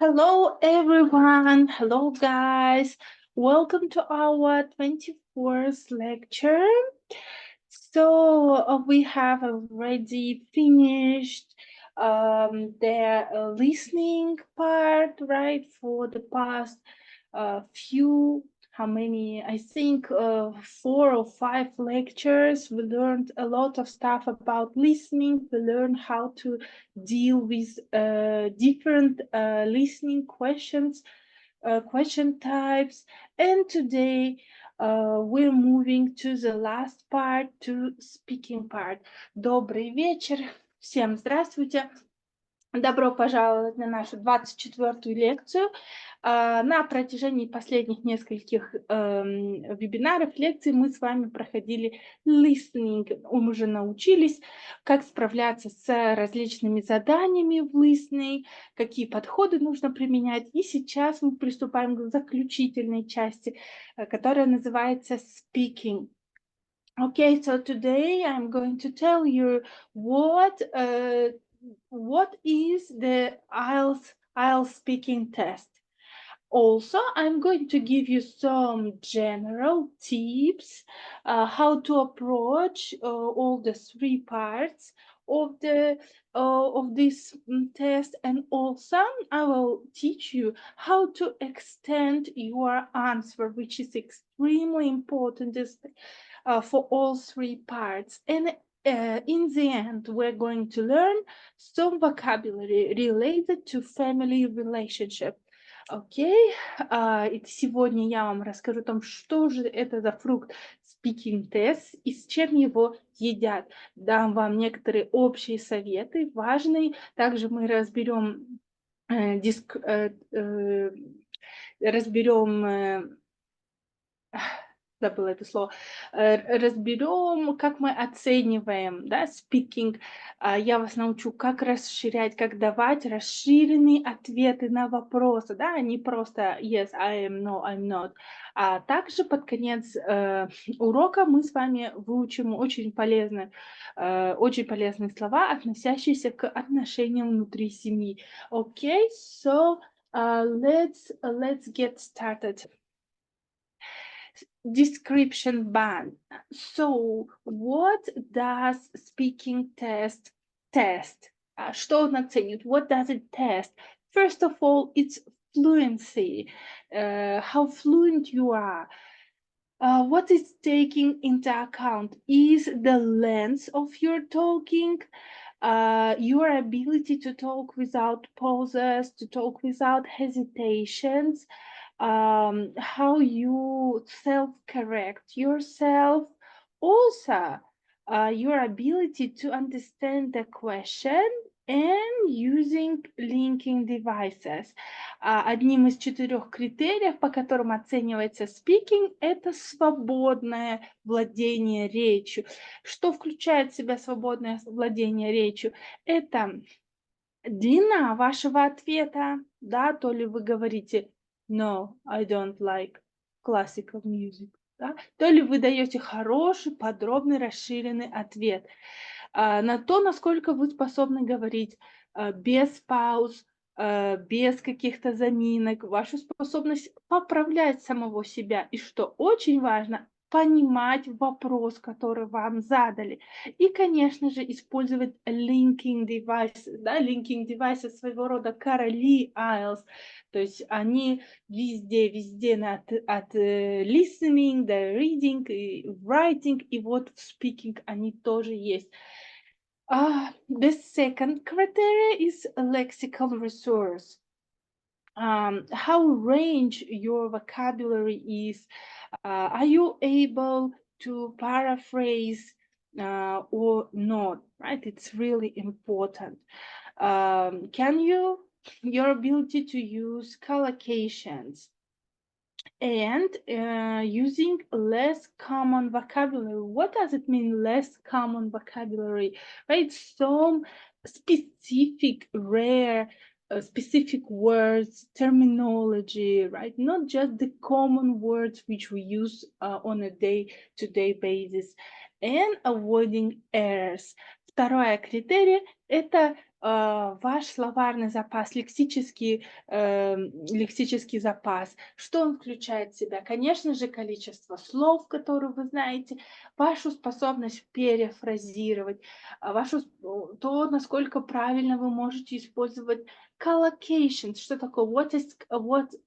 Hello, everyone. Hello, guys. Welcome to our 24th lecture. So we have already finished the listening part, right, for the past few, how many, I think 4 or 5 lectures. We learned a lot of stuff about listening. We learned how to deal with different listening questions, question types. And today we're moving to the last part, to speaking part. Добрый вечер. Всем здравствуйте. Добро пожаловать на нашу 24-ю лекцию. На протяжении последних нескольких вебинаров, лекций мы с вами проходили listening. Мы уже научились, как справляться с различными заданиями в listening, какие подходы нужно применять. И сейчас мы приступаем к заключительной части, которая называется speaking. Okay, so today I'm going to tell you what is the IELTS speaking test. Also, I'm going to give you some general tips how to approach all the 3 parts of this test, and also I will teach you how to extend your answer, which is extremely important for all 3 parts. And in the end, we're going to learn some vocabulary related to family relationship. Окей, и сегодня я вам расскажу о том, что же это за фрукт speaking test и с чем его едят. Дам вам некоторые общие советы, важные. Также мы разберем забыла это слово, разберем, как мы оцениваем, да, speaking. Я вас научу, как расширять, как давать расширенные ответы на вопросы, да, не просто yes, I am, no, I'm not. А также под конец урока мы с вами выучим очень полезные слова, относящиеся к отношениям внутри семьи. Okay, so let's get started. Description band. So, what does speaking test test? Что он оценит? What does it test? First of all, it's fluency. How fluent you are. What is taking into account is the length of your talking, your ability to talk without pauses, to talk without hesitations, how you self-correct yourself, also your ability to understand the question and using linking devices. Одним из 4 критериев, по которым оценивается speaking, это свободное владение речью. Что включает в себя свободное владение речью? Это длина вашего ответа, да, то ли вы говорите no, I don't like classical music, да, то ли вы даете хороший, подробный, расширенный ответ на то, насколько вы способны говорить без пауз, без каких-то заминок, вашу способность поправлять самого себя, и что очень важно, понимать вопрос, который вам задали. И, конечно же, использовать linking devices. Да? Linking devices своего рода короли IELTS. То есть они везде от listening до reading, и writing, и вот в speaking они тоже есть. The second criteria is a lexical resource. How range your vocabulary is. Are you able to paraphrase or not, right? It's really important. Your ability to use collocations and using less common vocabulary. What does it mean, less common vocabulary? Right, some specific, rare, specific words, terminology, right? Not just the common words which we use on a day-to-day basis, and avoiding errors. Второе критерий – это ваш словарный запас, лексический запас, что он включает в себя? Конечно же, количество слов, которые вы знаете, вашу способность перефразировать, то, насколько правильно вы можете использовать collocation. Что такое? What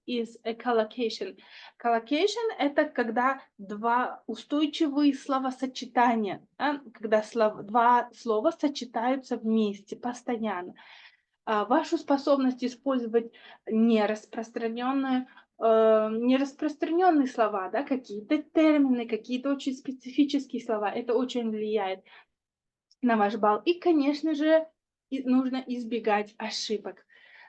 is a collocation? Collocation – это когда два устойчивые словосочетания, когда два слова сочетаются вместе постоянно. Вашу способность использовать нераспространенные слова, да, какие-то термины, какие-то очень специфические слова, это очень влияет на ваш балл. И, конечно же, нужно избегать ошибок.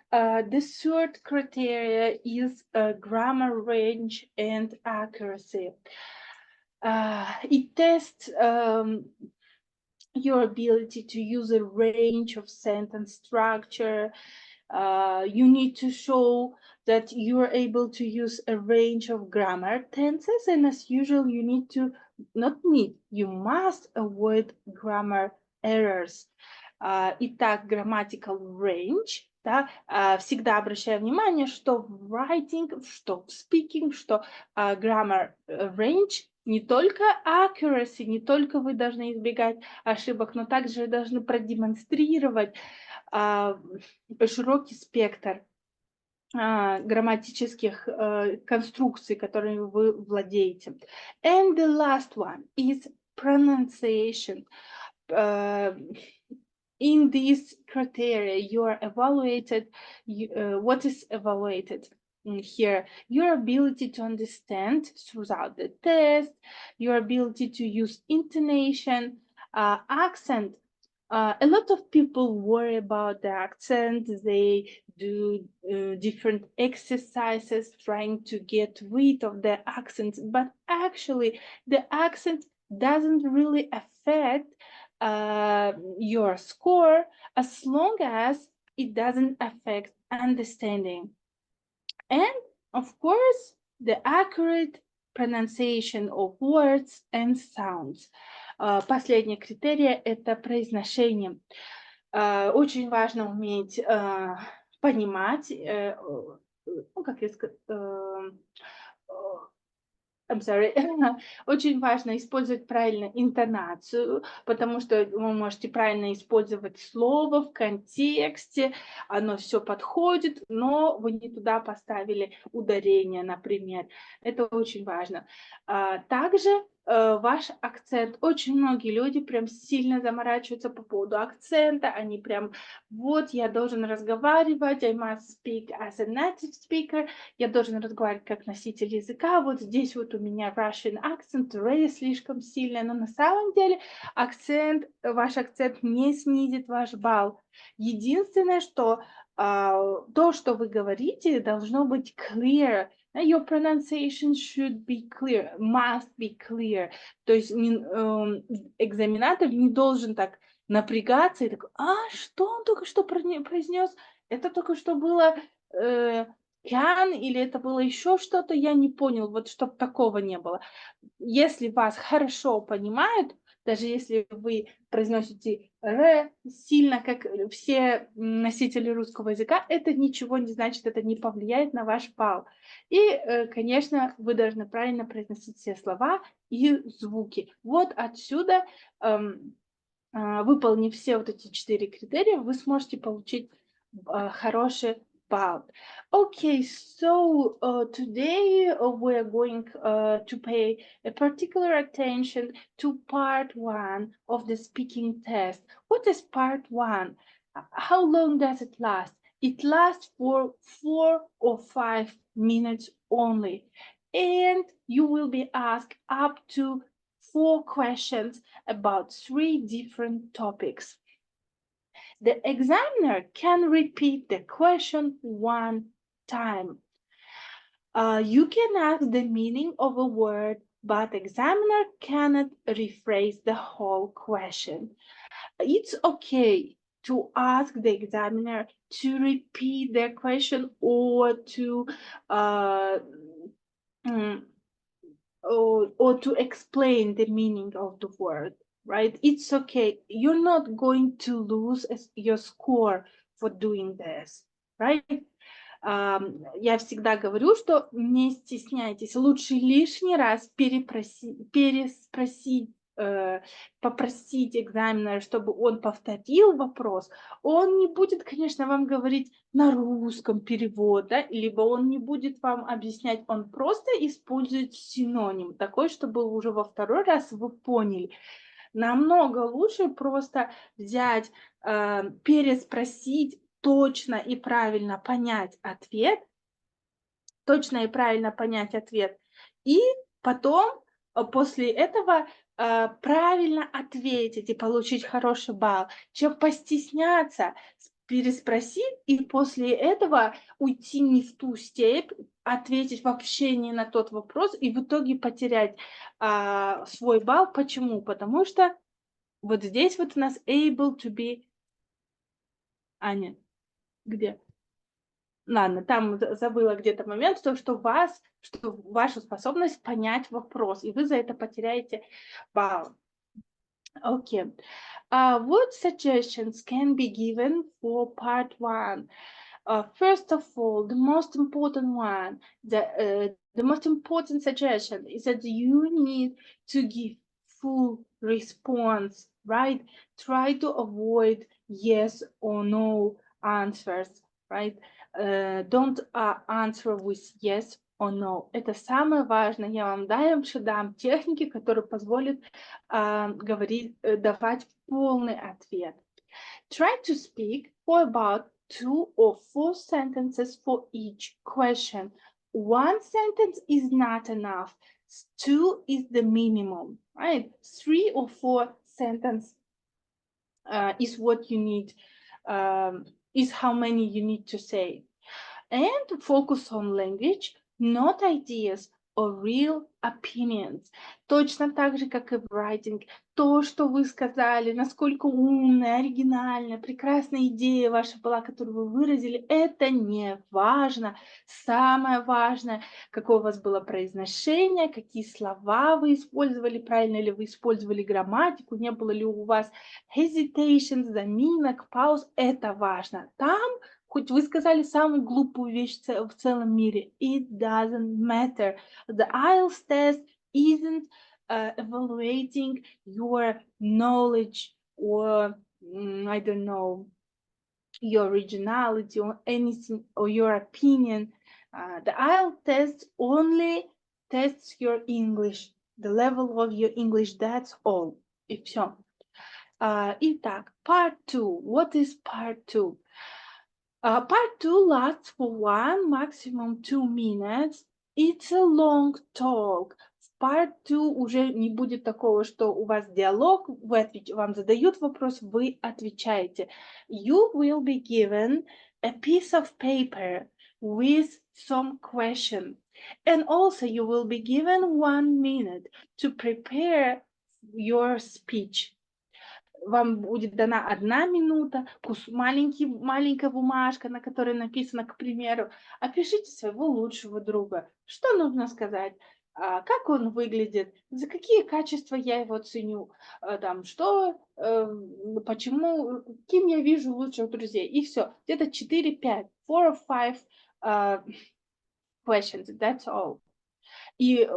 The third criteria is grammar range and accuracy. It tests your ability to use a range of sentence structure. You need to show that you are able to use a range of grammar tenses, and as usual, you must avoid grammar errors. Итак, grammatical range, да, всегда обращаю внимание, что в writing, что в speaking, что grammar range, не только accuracy, не только вы должны избегать ошибок, но также должны продемонстрировать широкий спектр грамматических конструкций, которыми вы владеете. And the last one is pronunciation. In these criteria, you are evaluated. What is evaluated here? Your ability to understand throughout the test, your ability to use intonation, accent. A lot of people worry about the accent. They do different exercises trying to get rid of the accent, but actually the accent doesn't really affect your score as long as it doesn't affect understanding. And of course, the accurate pronunciation of words and sounds. Последний критерий – это произношение. Очень важно уметь понимать, как я сказала, I'm sorry. Очень важно использовать правильно интонацию, потому что вы можете правильно использовать слово в контексте, оно все подходит, но вы не туда поставили ударение, например. Это очень важно. Также ваш акцент. Очень многие люди прям сильно заморачиваются по поводу акцента. Они прям, вот, я должен разговаривать, I must speak as a native speaker. Я должен разговаривать как носитель языка. Вот здесь вот у меня Russian accent, really слишком сильный. Но на самом деле ваш акцент не снизит ваш балл. Единственное, что то, что вы говорите, должно быть clear. Your pronunciation should be clear, must be clear. То есть экзаменатор не должен так напрягаться и такой, что он только что произнес? Это только что было can или это было еще что-то, я не понял, вот чтобы такого не было. Если вас хорошо понимают, даже если вы произносите «р» сильно, как все носители русского языка, это ничего не значит, это не повлияет на ваш балл. И, конечно, вы должны правильно произносить все слова и звуки. Вот отсюда, выполнив все вот эти 4 критерия, вы сможете получить хороший балл. Okay, so today we're going to pay a particular attention to part 1 of the speaking test. What is part 1? How long does it last? It lasts for 4 or 5 minutes only. And you will be asked up to 4 questions about 3 different topics. The examiner can repeat the question 1 time. You can ask the meaning of a word, but examiner cannot rephrase the whole question. It's okay to ask the examiner to repeat their question or to explain the meaning of the word. right? It's okay. You're not going to lose your score for doing this, right? Я всегда говорю, что не стесняйтесь, лучше лишний раз переспросить, попросить экзаменера, чтобы он повторил вопрос. Он не будет, конечно, вам говорить на русском перевод, да, либо он не будет вам объяснять, он просто использует синоним, такой, чтобы уже во второй раз вы поняли. Намного лучше просто взять, переспросить, точно и правильно понять ответ, и потом после этого правильно ответить и получить хороший балл, чем постесняться, переспросить и после этого уйти не в ту степь, ответить вообще не на тот вопрос и в итоге потерять свой балл. Почему? Потому что вот здесь вот у нас able to be... Аня, где? Ладно, там забыла где-то момент, что вашу способность понять вопрос, и вы за это потеряете балл. Okay. What suggestions can be given for part 1? First of all, the most important one, the most important suggestion is that you need to give full response, right? Try to avoid yes or no answers, right? Don't answer with yes or no. Это самое важное. Я вам дам техники, которые позволят давать полный ответ. Try to speak for about 2 or 4 sentences for each question. 1 sentence is not enough. 2 is the minimum, right? 3 or 4 sentences is what you need, is how many you need to say. And focus on language, not ideas or real opinions. Точно так же, как и в writing. То, что вы сказали, насколько умная, оригинальная, прекрасная идея ваша была, которую вы выразили, это не важно. Самое важное, какое у вас было произношение, какие слова вы использовали, правильно ли вы использовали грамматику, не было ли у вас hesitation, заминок, пауз. Это важно. Там хоть вы сказали самую глупую вещь в целом мире, it doesn't matter. The IELTS test isn't evaluating your knowledge or, I don't know, your originality or anything, or your opinion. The IELTS test only tests your English, the level of your English, that's all. И все. Итак, part 2. What is part 2? Part 2 lasts for 1, maximum 2 minutes. It's a long talk. В part 2 уже не будет такого, что у вас диалог, вам задают вопрос, вы отвечаете. You will be given a piece of paper with some question. And also you will be given 1 minute to prepare your speech. Вам будет дана 1 минута, маленькая бумажка, на которой написано, к примеру, опишите своего лучшего друга. Что нужно сказать? Как он выглядит? За какие качества я его ценю? Почему, кем я вижу лучших друзей? И все. Где-то 4-5, 4 or 5 questions, that's all. И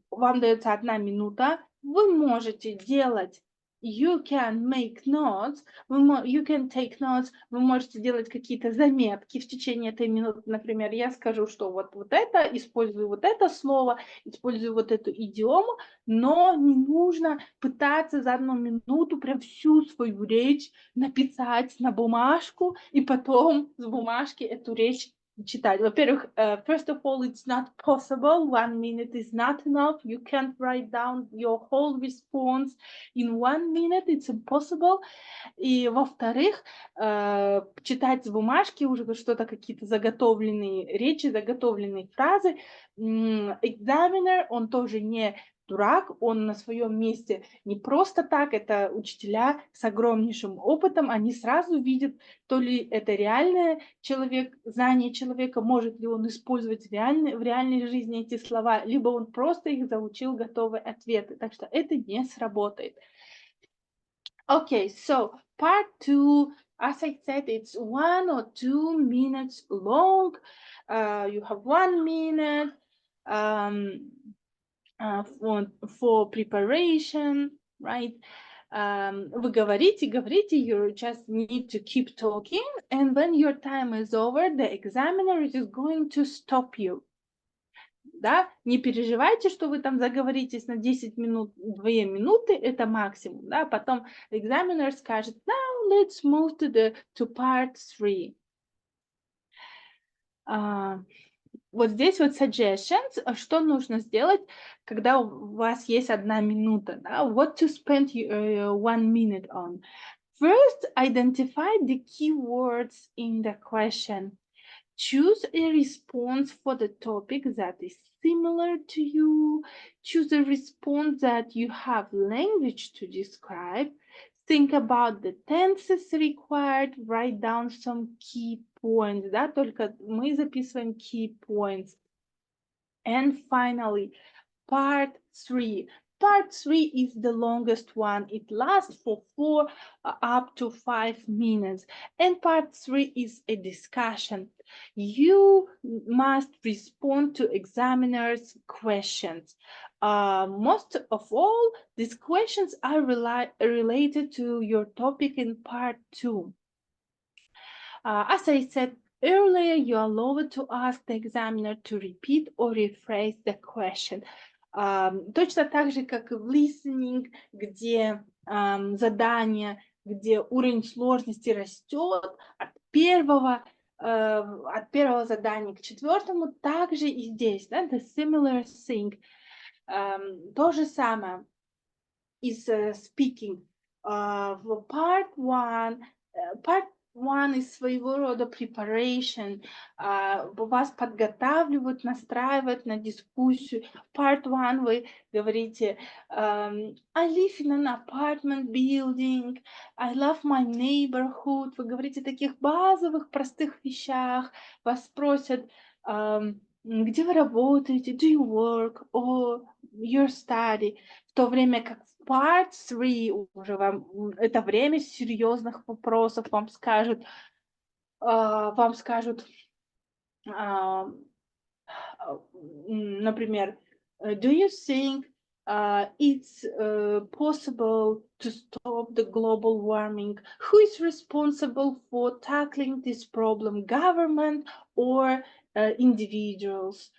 вам дается 1 минута. Вы можете делать you can make notes, you can take notes, вы можете делать какие-то заметки в течение этой минуты. Например, я скажу, что вот это, использую вот это слово, использую вот эту идиому, но не нужно пытаться за 1 минуту прям всю свою речь написать на бумажку и потом с бумажки эту речь читать. Во-первых, first of all, it's not possible. 1 minute is not enough. You can't write down your whole response in 1 minute. It's impossible. И во-вторых, читать с бумажки уже что-то, какие-то заготовленные речи, заготовленные фразы. Examiner, он тоже не дурак, он на своем месте не просто так, это учителя с огромнейшим опытом, они сразу видят, то ли это реальное знание человека, может ли он использовать в реальной жизни эти слова, либо он просто их заучил готовые ответы, так что это не сработает. Okay, so part 2, as I said, it's 1 or 2 minutes long. You have 1 minute for preparation, right? Вы говорите, you just need to keep talking, and when your time is over, the examiner is going to stop you. Да, не переживайте, что вы там заговоритесь на 10 минут, 2 минуты, это максимум, да, потом examiner скажет, now let's move to part 3. Вот здесь вот suggestions, что нужно сделать, когда у вас есть 1 минута, да? What to spend 1 minute on. First, identify the keywords in the question. Choose a response for the topic that is similar to you. Choose a response that you have language to describe. Think about the tenses required. Write down some key points. Да, только мы записываем key points. And finally, part 3. Part 3 is the longest one. It lasts for 4 up to 5 minutes. And part 3 is a discussion. You must respond to examiners' questions. Most of all, these questions are related to your topic in part 2. As I said earlier, you are allowed to ask the examiner to repeat or rephrase the question. Точно так же, как и в listening, где задание, где уровень сложности растет от первого задания к 4, также и здесь, да, the similar thing. То же самое is speaking. В part 1 is своего рода preparation. Вас подготавливают, настраивают на дискуссию. Part 1 вы говорите, I live in an apartment building, I love my neighborhood. Вы говорите о таких базовых, простых вещах. Вас спросят, где вы работаете, do you work, or your study. В то время как part 3 уже вам это время серьезных вопросов, вам скажут, например, do you think it's possible to stop the global warming? Who is responsible for tackling this problem, government or individuals?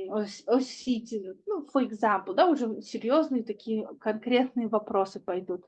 Or citizens, for example, да, уже серьезные такие конкретные вопросы пойдут.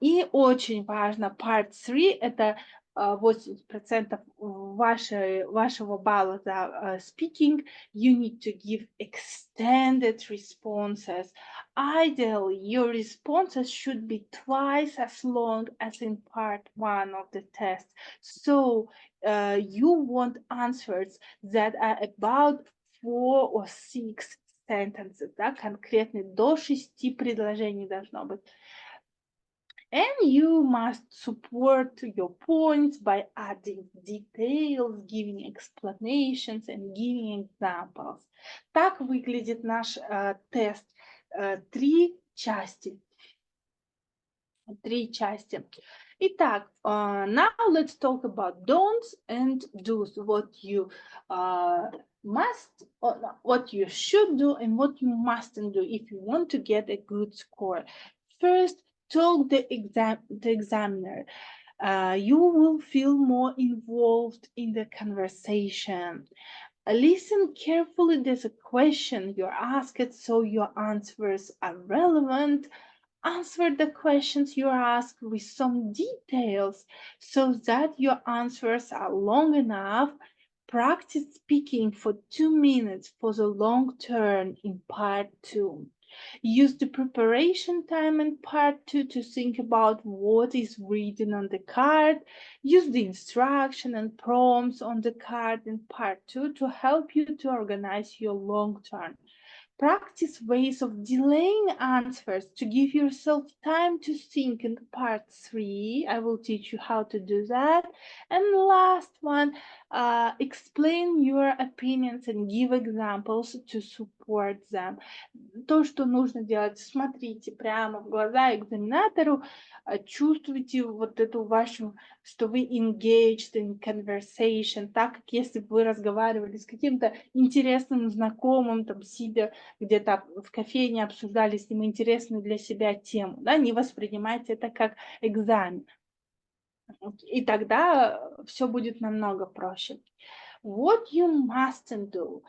И очень важно, part 3 это 80% вашего балла за speaking. You need to give extended responses. Ideally, your responses should be twice as long as in part 1 of the test. So you want answers that are about 4 or 6 sentences, да, конкретные, до 6 предложений должно быть. And you must support your points by adding details, giving explanations and giving examples. Так выглядит наш тест. 3 части. 3 части. Итак, now let's talk about don'ts and do's. What you what you should do and what you mustn't do if you want to get a good score. First, talk the examiner. You will feel more involved in the conversation. Listen carefully. There's a question you're asked, so your answers are relevant. Answer the questions you're asked with some details so that your answers are long enough. Practice speaking for 2 minutes for the long turn in part 2. Use the preparation time in part 2 to think about what is written on the card. Use the instruction and prompts on the card in part 2 to help you to organize your long turn. Practice ways of delaying answers to give yourself time to think in part 3. I will teach you how to do that. And the last one, Explain your opinions and give examples to support them. То, что нужно делать, смотрите прямо в глаза экзаменатору, чувствуйте вот эту вашу, что вы engaged in conversation, так как если бы вы разговаривали с каким-то интересным знакомым, там, сидя где-то в кофейне, обсуждали с ним интересную для себя тему, да, не воспринимайте это как экзамен. И тогда все будет намного проще. What you mustn't do.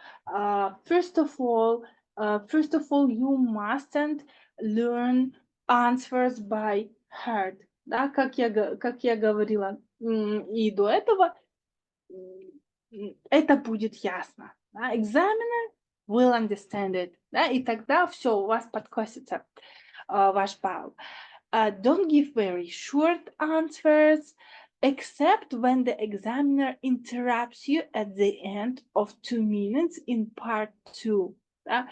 First of all, you mustn't learn answers by heart. Да, как я говорила и до этого, это будет ясно. Да? Examiner will understand it. Да? И тогда все, у вас подкосится ваш балл. Don't give very short answers, except when the examiner interrupts you at the end of 2 minutes in part 2. Да?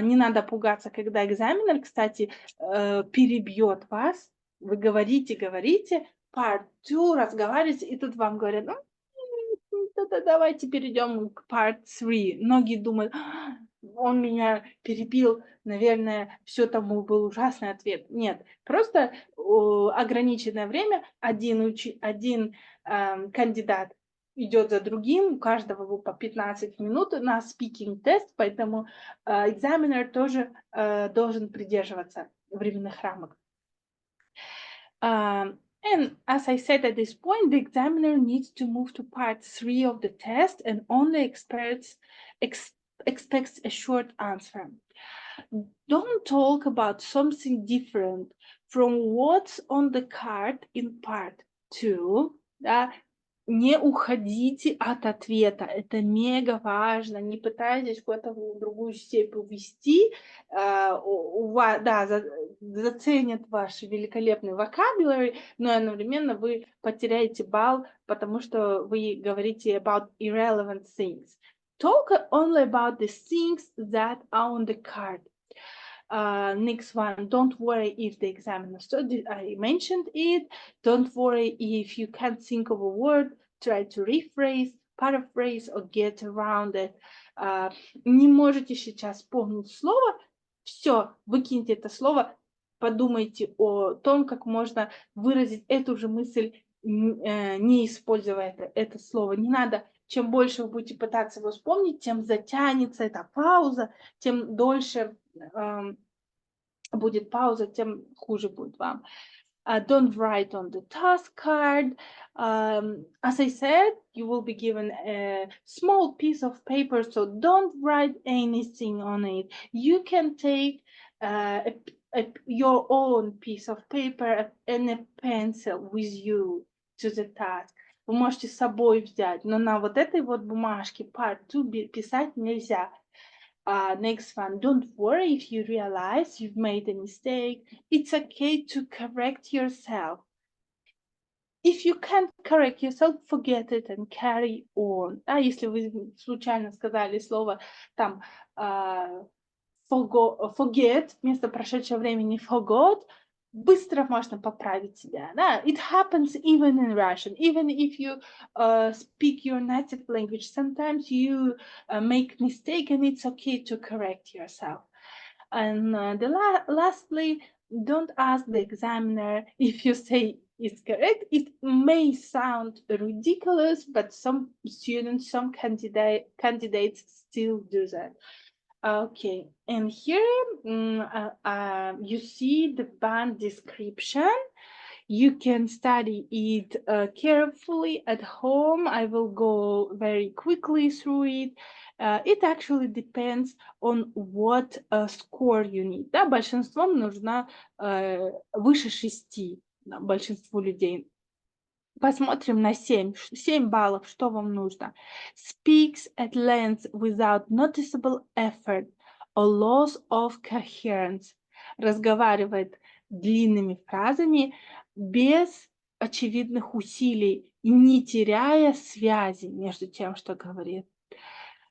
Не надо пугаться, когда экзаменер, кстати, перебьет вас, вы говорите, part 2, разговариваете, и тут вам говорят, давайте перейдем к part 3. Многие думают, он меня перебил, наверное, все тому был ужасный ответ. Нет, просто ограниченное время, один кандидат идет за другим, у каждого по 15 минут на speaking тест, поэтому экзаменер тоже должен придерживаться временных рамок. And as I said at this point, the examiner needs to move to part 3 of the test and only expects a short answer. Don't talk about something different from what's on the card in part 2. Да? Не уходите от ответа, это мега важно, не пытайтесь куда-то в другую степь увести, заценят ваш великолепный vocabulary, но одновременно вы потеряете балл, потому что вы говорите about irrelevant things. Talk only about the things that are on the card. Next one, don't worry if the examiner studied, I mentioned it. Don't worry if you can't think of a word, try to rephrase, paraphrase or get around it. Не можете сейчас вспомнить слово, все, выкиньте это слово, подумайте о том, как можно выразить эту же мысль, не используя это слово. Не надо, чем больше вы будете пытаться его вспомнить, тем затянется эта пауза, тем дольше будет пауза, тем хуже будет вам. Don't write on the task card. As I said, you will be given a small piece of paper, so don't write anything on it. You can take your own piece of paper and a pencil with you to the task. Вы можете с собой взять, но на вот этой вот бумажке part 2 писать нельзя. Next one, don't worry if you realize you've made a mistake. It's okay to correct yourself. If you can't correct yourself, forget it and carry on. Если вы случайно сказали слово там forget, вместо прошедшего времени forgot, быстро можно поправить себя. Да? It happens even in Russian. Even if you speak your native language, sometimes you make mistake and it's okay to correct yourself. And lastly, don't ask the examiner if you say it's correct. It may sound ridiculous, but some students, some candidates still do that. Okay, and here you see the band description. You can study it carefully at home. I will go very quickly through it. It actually depends on what score you need. Да, большинством нужно выше 6, да, большинству людей. Посмотрим на 7 баллов, что вам нужно. Speaks at length without noticeable effort or loss of coherence. Разговаривает длинными фразами без очевидных усилий и не теряя связи между тем, что говорит.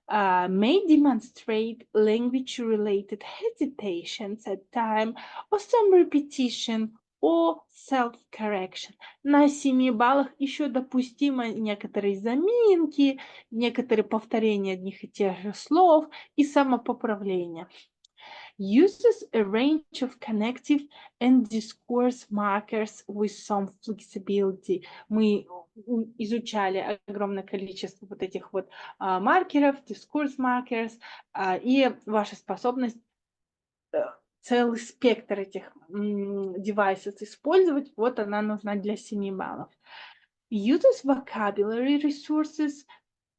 May demonstrate language-related hesitations at time or some repetition or self-correction. На 7 баллах еще допустимы некоторые заминки, некоторые повторения одних и тех же слов и самопоправление. Uses a range of connective and discourse markers with some flexibility. Мы изучали огромное количество вот этих вот маркеров, discourse markers, и ваша способность целый спектр этих devices использовать, вот она нужна для 7 баллов. Uses vocabulary resources,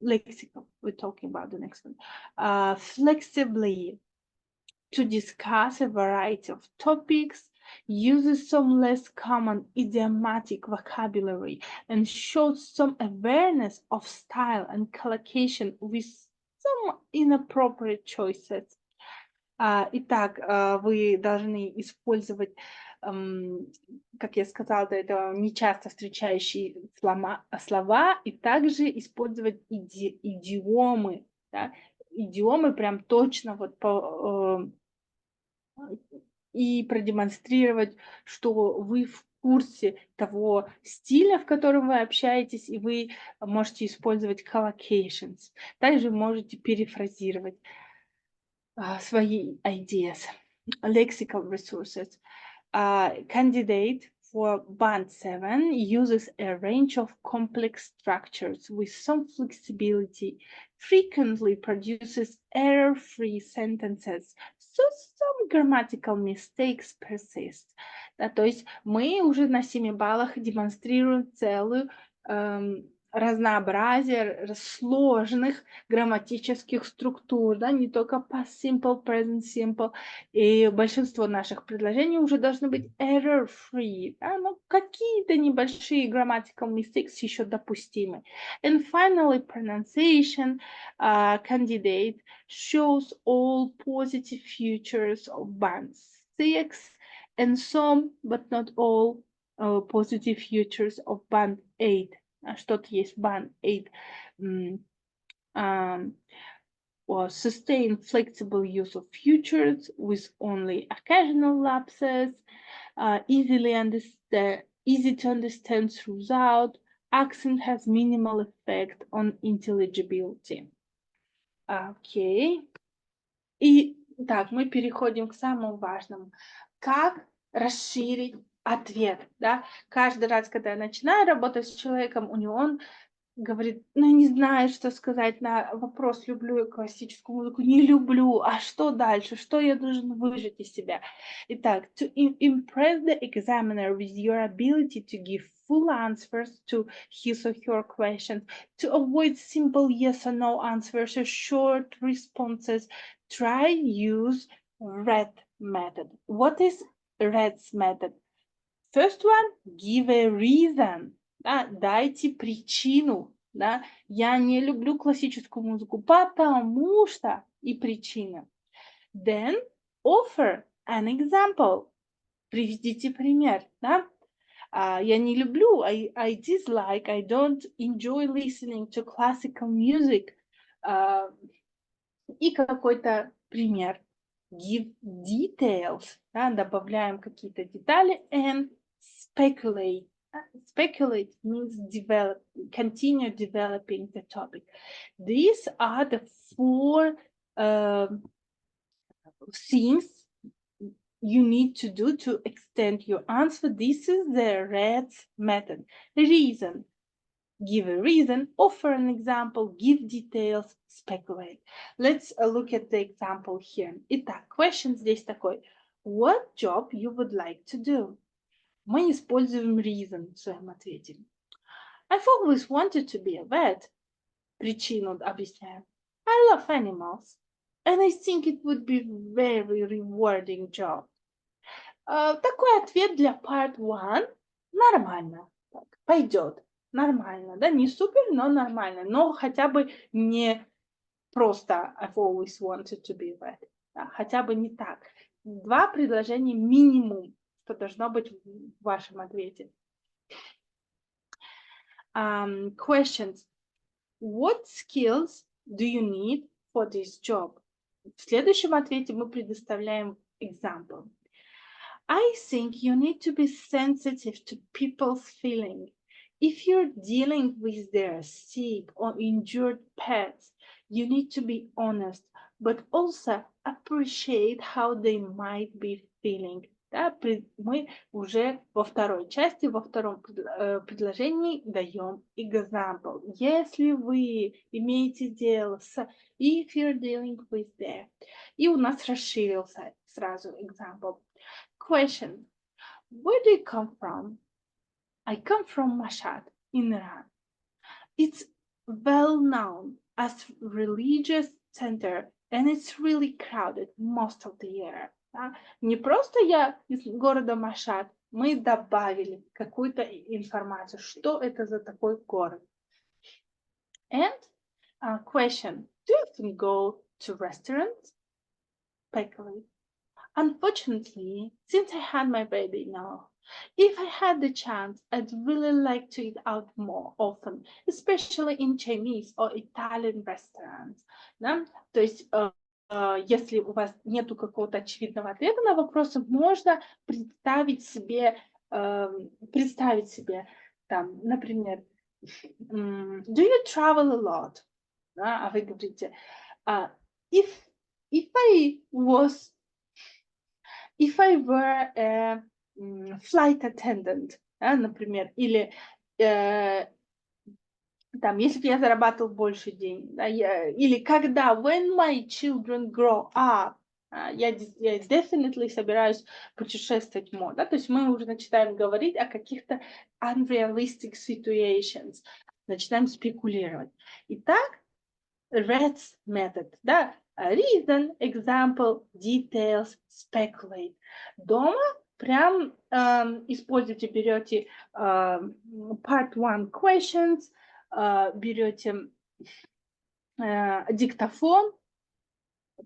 lexical, we're talking about the next one, flexibly to discuss a variety of topics, uses some less common idiomatic vocabulary, and shows some awareness of style and collocation with some inappropriate choices. Итак, вы должны использовать, как я сказала до этого, нечасто встречающие слова и также использовать идиомы, да? Идиомы прям точно вот и продемонстрировать, что вы в курсе того стиля, в котором вы общаетесь, и вы можете использовать collocations. Также можете перефразировать свои ideas. Lexical resources. Candidate for Band 7 uses a range of complex structures with some flexibility, frequently produces error-free sentences, so some grammatical mistakes persist. Да, то есть мы уже на 7 баллах демонстрируем целую разнообразие сложных грамматических структур, да, не только past simple, present simple, и большинство наших предложений уже должны быть error-free, да, но какие-то небольшие grammatical mistakes еще допустимы. And finally, pronunciation. Candidate shows all positive features of band 6 and some, but not all, positive features of band 8. Что-то есть band 8. Or sustain flexible use of futures with only occasional lapses, easy to understand throughout, accent has minimal effect on intelligibility. Окей. И так, мы переходим к самому важному. Как расширить ответ, да? Каждый раз, когда я начинаю работать с человеком, он говорит, ну, не знаю, что сказать на вопрос, люблю я классическую музыку, не люблю, а что дальше, что я должен выжать из себя? Итак, to impress the examiner with your ability to give full answers to his or her questions, to avoid simple yes or no answers or short responses, try use RED method. What is RED's method? First one, give a reason. Да, дайте причину. Да? Я не люблю классическую музыку, потому что и причина. Then offer an example. Приведите пример. Да? Я не люблю, I dislike, I don't enjoy listening to classical music. И какой-то пример. Give details. Да? Добавляем какие-то детали and speculate. Speculate means continue developing the topic. These are the 4 things you need to do to extend your answer. This is the RED method. Reason. Give a reason, offer an example, give details, speculate. Let's look at the example here. Итак, question здесь такой. What job you would like to do? Мы используем reason в своем ответе. I've always wanted to be a vet. Причину объясняем. I love animals, and I think it would be very rewarding job. Такой ответ для part 1 нормально. Так, пойдет. Нормально, да, не супер, но нормально. Но хотя бы не просто I've always wanted to be a vet. Да, хотя бы не так. 2 предложения минимум, что должно быть в вашем ответе. Questions. What skills do you need for this job? В следующем ответе мы предоставляем example. I think you need to be sensitive to people's feeling. If you're dealing with their sick or injured pets, you need to be honest, but also appreciate how they might be feeling. Да, мы уже во второй части, во втором предложении даем example. Если вы имеете дело с if you're dealing with them, и у нас расширился сразу example. Question: where do you come from? I come from Mashhad in Iran. It's well known as religious center, and it's really crowded most of the year. Да? Не просто я из города Машхад, мы добавили какую-то информацию, что это за такой город. And question: do you often go to restaurants? Speculate. Unfortunately, since I had my baby now, if I had the chance, I'd really like to eat out more often, especially in Chinese or Italian restaurants. Да? То есть, если у вас нету какого-то очевидного ответа на вопросы, можно представить себе, там, например, do you travel a lot? Да? А вы говорите, if I were a flight attendant, да, например, или там, если бы я зарабатывал больше денег, да, или когда, when my children grow up, я definitely собираюсь путешествовать more, да, то есть мы уже начинаем говорить о каких-то unrealistic situations, начинаем спекулировать. Итак, Red's method, да, reason, example, details, speculate. Дома прям используйте, берете part one questions, берете диктофон,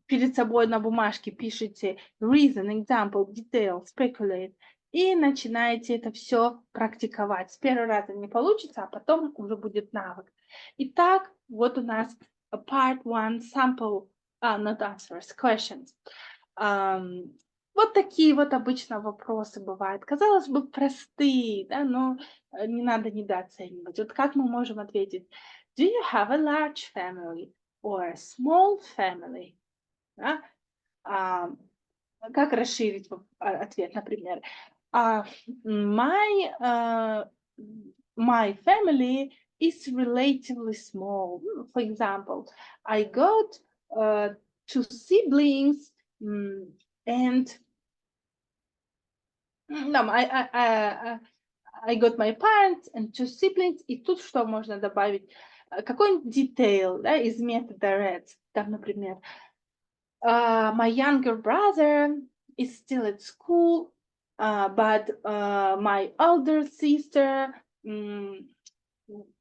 перед собой на бумажке пишите reason, example, detail, speculate, и начинаете это все практиковать. С первого раза не получится, а потом уже будет навык. Итак, вот у нас part one, sample, not answers, questions. Вот такие вот обычно вопросы бывают. Казалось бы, простые, да, но не надо недооценивать. Вот как мы можем ответить? Do you have a large family or a small family? Да? Как расширить ответ, например? My family is relatively small. For example, I got 2 siblings and I got my parents and 2 siblings. И тут что можно добавить? Какой-нибудь detail, да, из метода RED. Там, например, my younger brother is still at school, but my older sister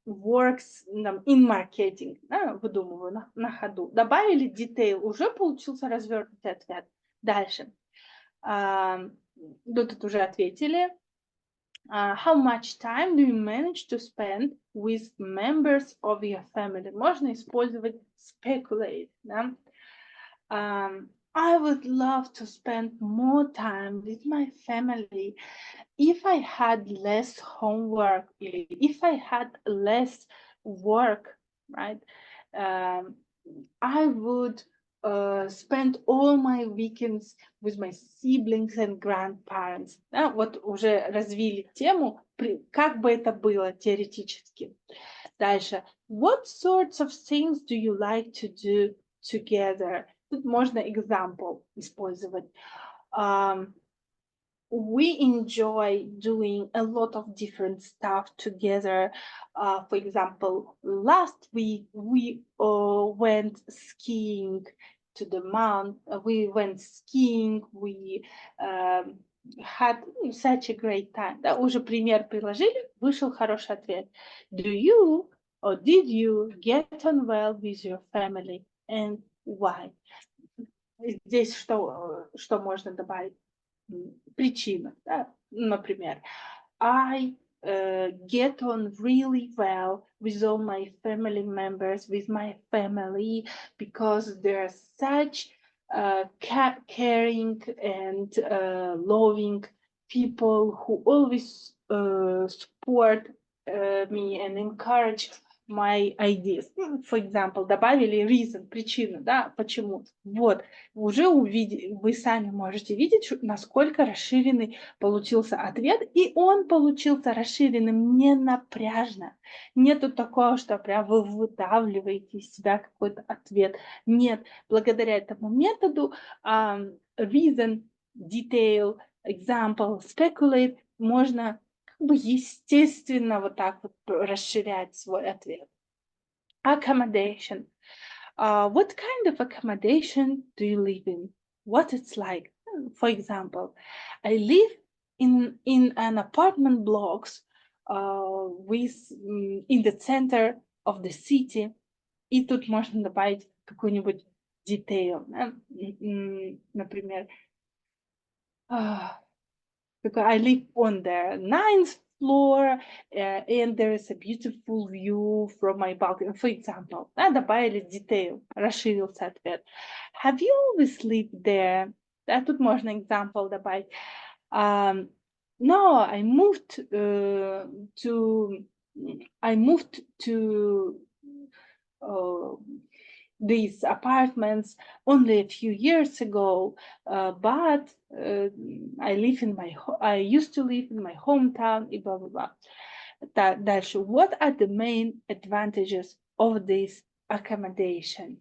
works in marketing. Выдумываю на ходу. Добавили detail, уже получился развернутый ответ. Дальше. Тут уже ответили. How much time do you manage to spend with members of your family? Можно использовать speculate. Да? I would love to spend more time with my family if I had less homework, if I had less work, right? I would spend all my weekends with my siblings and grandparents. Да, вот уже развили тему, как бы это было теоретически. Дальше. What sorts of things do you like to do together? Тут можно example использовать. We enjoy doing a lot of different stuff together. For example, last week we went skiing to the mountain. We went skiing. We had such a great time. Да, уже пример приложили, вышел хороший ответ. Do you or did you get on well with your family and why? Здесь что можно добавить? Причина, да? Например, I get on really well with all my family members, with my family, because they're such caring and loving people who always support me and encourage my ideas. For example, добавили reason, причину, да, почему. Вот, уже вы сами можете видеть, насколько расширенный получился ответ, и он получился расширенным не напряжно. Нету такого, что прям вы выдавливаете из себя какой-то ответ. Нет, благодаря этому методу reason, detail, example, speculate можно как бы естественно вот так вот расширять свой ответ. Accommodation. What kind of accommodation do you live in? What it's like? For example, I live in an apartment blocks with in the center of the city. И тут можно добавить какой-нибудь detail, да? Например, I live on the 9th floor, and there is a beautiful view from my balcony. For example, да, добавили detail, расширился ответ. Have you always lived there? Да, тут можно example добавить. No, I moved to these apartments only a few years ago, but I used to live in my hometown, и blah, blah, blah. Дальше. What are the main advantages of this accommodation?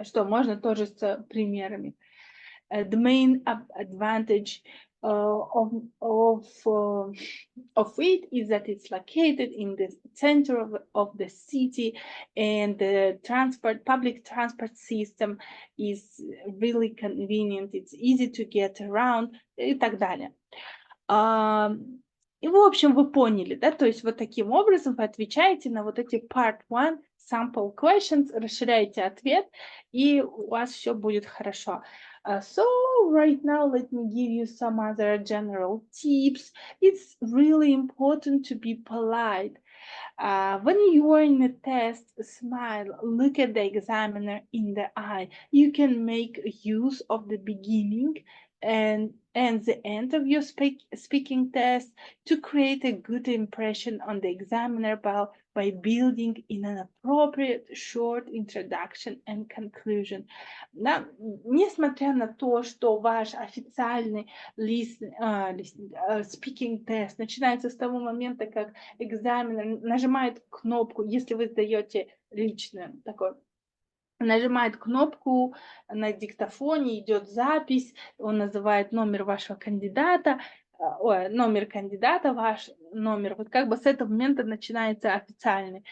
Что можно тоже с примерами. The main advantage of it is that it's located in the center of the city, and the public transport system is really convenient. It's easy to get around и так далее. И, в общем, вы поняли, да, то есть вот таким образом вы отвечаете на вот эти part 1 sample questions, расширяете ответ, и у вас все будет хорошо. So right now, let me give you some other general tips. It's really important to be polite. When you are in a test, smile, look at the examiner in the eye. You can make use of the beginning and the end of your speaking test to create a good impression on the examiner by building in an appropriate short introduction and conclusion. Да, несмотря на то, что ваш официальный speaking тест начинается с того момента, как экзаменер нажимает кнопку, если вы сдаете личное такое, нажимает кнопку на диктофоне, идет запись, он называет номер вашего кандидата, номер кандидата, ваш номер. Вот как бы с этого момента начинается официальный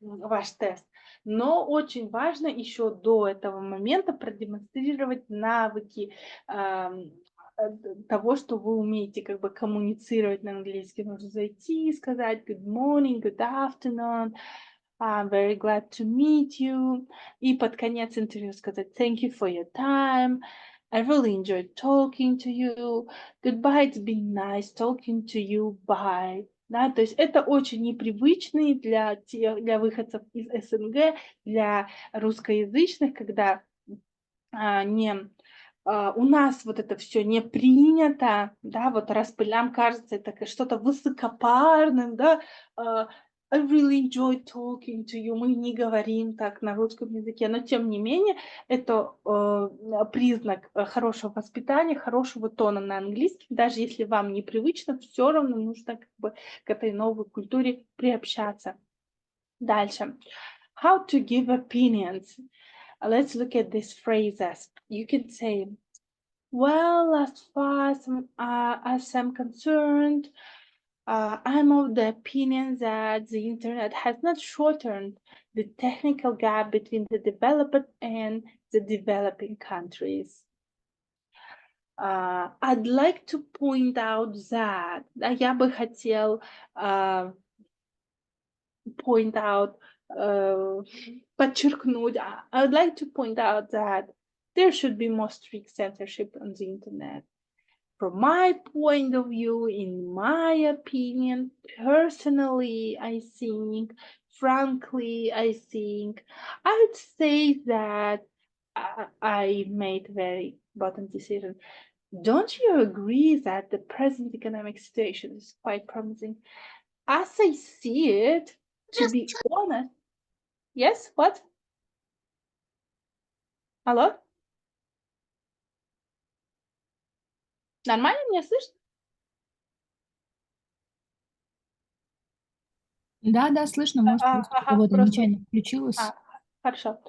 ваш тест. Но очень важно еще до этого момента продемонстрировать навыки того, что вы умеете как бы коммуницировать на английском. Нужно зайти и сказать good morning, good afternoon, I'm very glad to meet you. И под конец интервью сказать thank you for your time. I really enjoyed talking to you. Goodbye, it's been nice talking to you. Bye. Да, то есть это очень непривычный для выходцев из СНГ, для русскоязычных, когда у нас вот это все не принято, да, вот распылям кажется это что-то высокопарным, да, I really enjoyed talking to you. Мы не говорим так на русском языке, но тем не менее это признак хорошего воспитания, хорошего тона на английском. Даже если вам непривычно, все равно нужно как бы к этой новой культуре приобщаться. Дальше. How to give opinions. Let's look at these phrases. You can say, well, as far as I'm concerned, I'm of the opinion that the internet has not shortened the technical gap between the developed and the developing countries. I'd like to point out that, я бы хотел point out, подчеркнуть, I would like to point out that there should be more strict censorship on the internet. From my point of view, in my opinion, personally, I think, frankly, I think, I would say that I made very bottom decision. Don't you agree that the present economic situation is quite promising? As I see it, to be honest. Yes, what? Алло? Нормально меня слышно? Да, слышно, может, просто у кого-то просто. нечаянно включилось. Хорошо.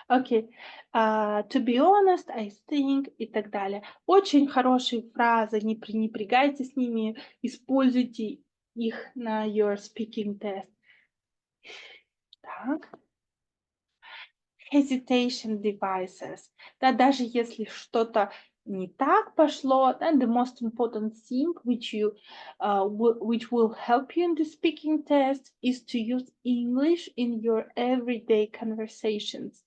Окей. To be honest, I think и так далее. Очень хорошие фразы, не пренебрегайте с ними, используйте их на your speaking test. Так. Hesitation devices. Да, даже если что-то не так пошло, then the most important thing which will help you in the speaking test is to use English in your everyday conversations.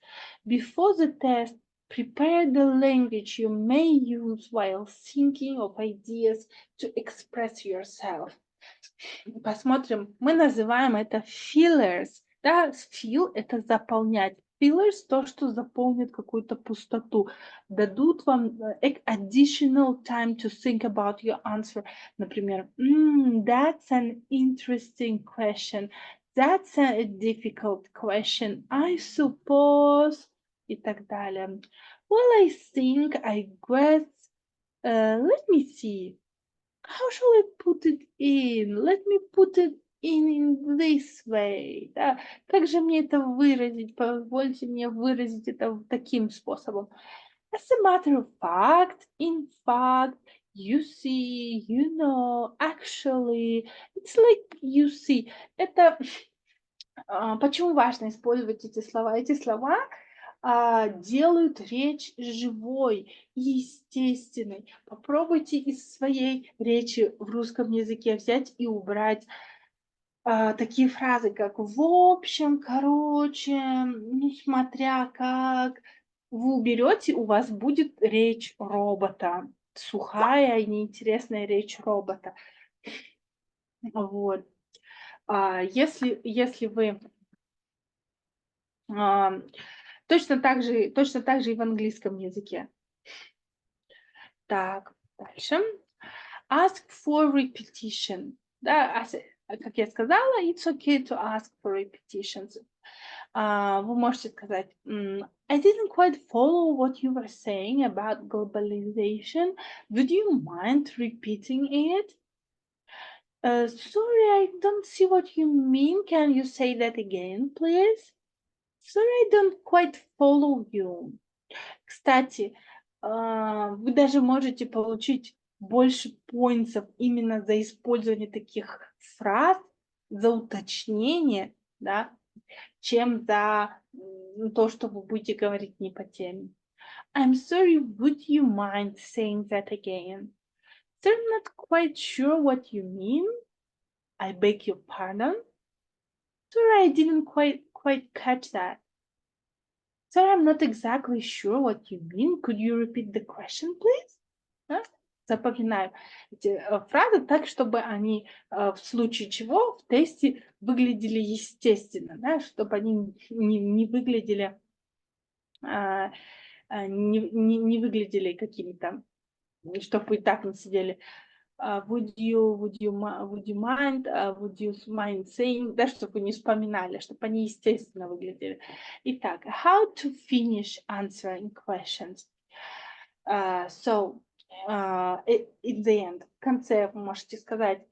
Before the test, prepare the language you may use while thinking of ideas to express yourself. Посмотрим, мы называем это fillers. Да, fill – это заполнять. Fillers – то, что заполнит какую-то пустоту. Дадут вам additional time to think about your answer. Например, that's an interesting question. That's a difficult question. I suppose и так далее. Well, I think, I guess, let me see. How shall I put it in? Let me put it in this way. Да? Как же мне это выразить? Позвольте мне выразить это таким способом. As a matter of fact, in fact, you see, you know, actually, it's like you see. Это почему важно использовать эти слова? Эти слова делают речь живой, естественной. Попробуйте из своей речи в русском языке взять и убрать такие фразы, как в общем, короче, ну, смотря как. Вы уберете, у вас будет речь робота. Сухая и неинтересная речь робота. Вот. Если вы точно так же и в английском языке. Так, дальше. Ask for repetition. Да, как я сказала, it's okay to ask for repetitions. Вы можете сказать, I didn't quite follow what you were saying about globalization. Would you mind repeating it? Sorry, I don't see what you mean. Can you say that again, please? Sorry, I don't quite follow you. Кстати, вы даже можете получить больше поинтов именно за использование таких фраз, за уточнение, да, чем за то, что вы будете говорить не по теме. I'm sorry, would you mind saying that again? So I'm not quite sure what you mean. I beg your pardon. Sorry, I didn't quite catch that. Sorry, I'm not exactly sure what you mean. Could you repeat the question, please? Да? Запоминаем эти фразы так, чтобы они в случае чего в тесте выглядели естественно, да? Чтобы они не выглядели не выглядели какими-то, чтобы вы так не сидели. Would you mind, would you mind saying, да, чтобы вы не вспоминали, чтобы они естественно выглядели. Итак, how to finish answering questions. So, in the end, в конце вы можете сказать,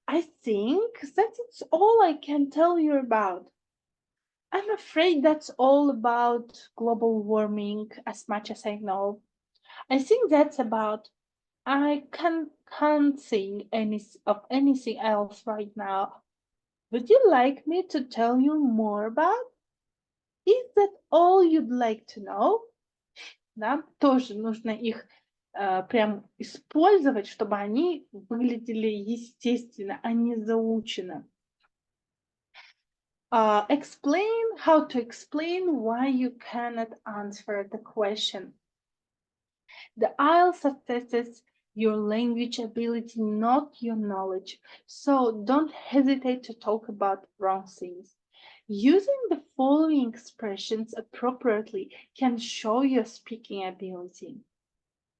I think that it's all I can tell you about. I'm afraid that's all about global warming as much as I know. I think that's about. I can't think of anything else right now. Would you like me to tell you more about? Is that all you'd like to know? Да, тоже нужно их прям использовать, чтобы они выглядели естественно, а не заучено. Explain how to explain why you cannot answer the question. The IELTS assesses your language ability, not your knowledge. So don't hesitate to talk about wrong things. Using the following expressions appropriately can show your speaking ability.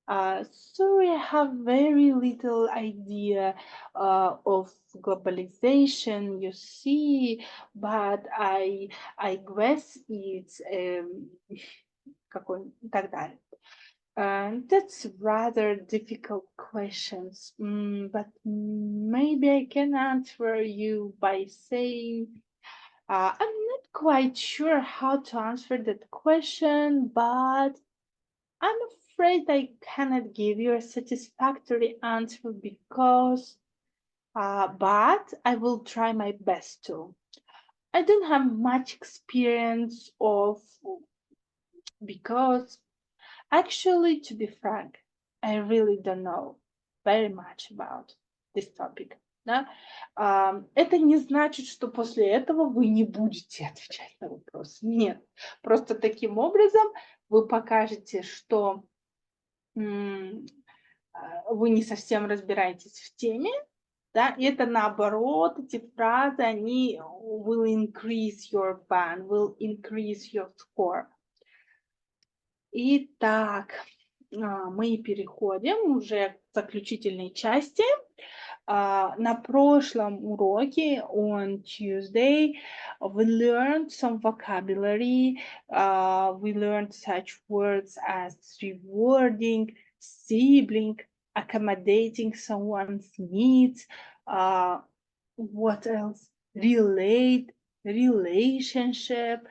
Sorry, I have very little idea of globalization, you see, but I guess it's и так далее. That's rather difficult questions, but maybe I can answer you by saying I'm not quite sure how to answer that question, but I'm afraid I cannot give you a satisfactory answer because, but I will try my best to. I don't have much experience of, because actually, to be frank, I really don't know very much about this topic. Да? Это не значит, что после этого вы не будете отвечать на вопросы. Нет. Просто таким образом вы покажете, что вы не совсем разбираетесь в теме, да, и это наоборот, эти фразы, они will increase your band, will increase your score. Итак, мы переходим уже к заключительной части. На прошлом уроке, on Tuesday, we learned some vocabulary. We learned such words as rewarding, sibling, accommodating someone's needs. What else? Relate, relationship,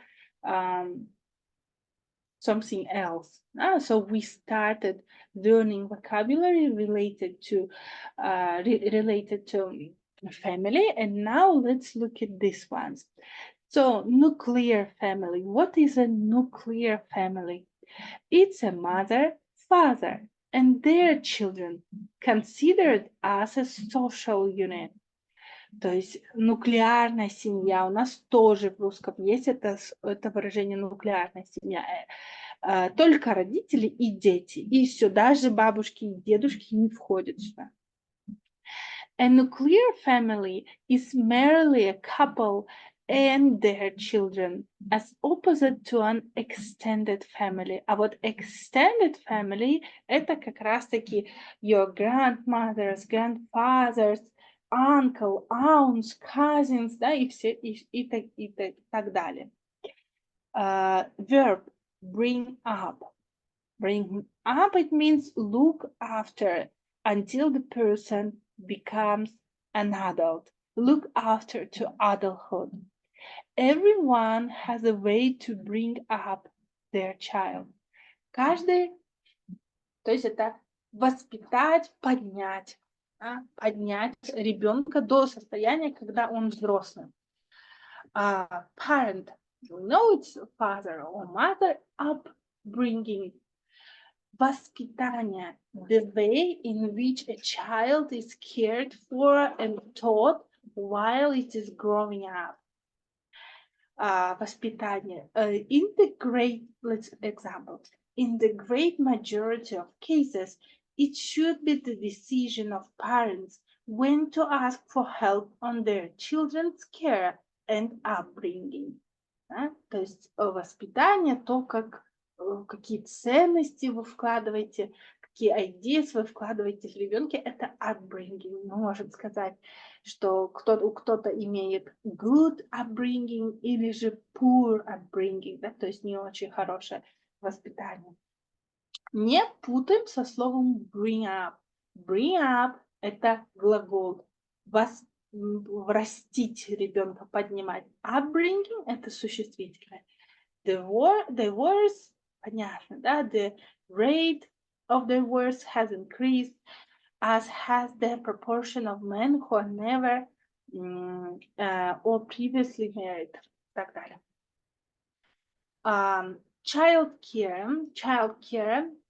something else. So we started learning vocabulary related to family, and now let's look at these ones. So nuclear family. What is a nuclear family? It's a mother, father, and their children considered as a social unit. То есть нуклеарная семья, у нас тоже в русском есть это выражение нуклеарная семья. Только родители и дети, и все, даже бабушки и дедушки не входят сюда. A nuclear family is merely a couple and their children, as opposite to an extended family. А вот extended family – это как раз-таки your grandmothers, grandfathers, uncle, aunts, cousins, да, и все, и так далее. Verb, bring up. Bring up, it means look after until the person becomes an adult. Look after to adulthood. Everyone has a way to bring up their child. Каждый, то есть это воспитать, поднять ребенка до состояния, когда он взрослый. Parent, you know it's father or mother, upbringing. Воспитание, the way in which a child is cared for and taught while it is growing up. Воспитание. In the great majority of cases, it should be the decision of parents when to ask for help on their children's care and upbringing. То есть воспитание, то, какие ценности вы вкладываете, какие ideas вы вкладываете в ребенка, это upbringing. Мы можем сказать, что кто-то имеет good upbringing или же poor upbringing, да, то есть не очень хорошее воспитание. Не путаем со словом bring up. Bring up – это глагол. Врастить ребенка, поднимать. Upbringing – это существительное. The words, понятно, да? The rate of the words has increased, as has the proportion of men who are never or previously married. Так далее. Child care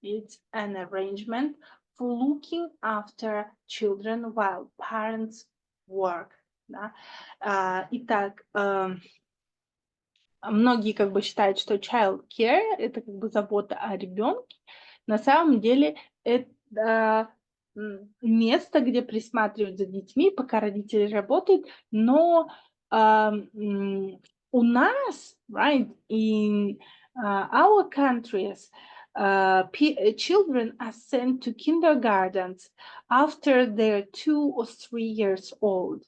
is an arrangement for looking after children while parents work. Да? Итак, многие считают, что child care – это забота о ребенке. На самом деле это место, где присматривают за детьми, пока родители работают, но у нас, right, in our countries, children are sent to kindergartens after they're 2 or 3 years old.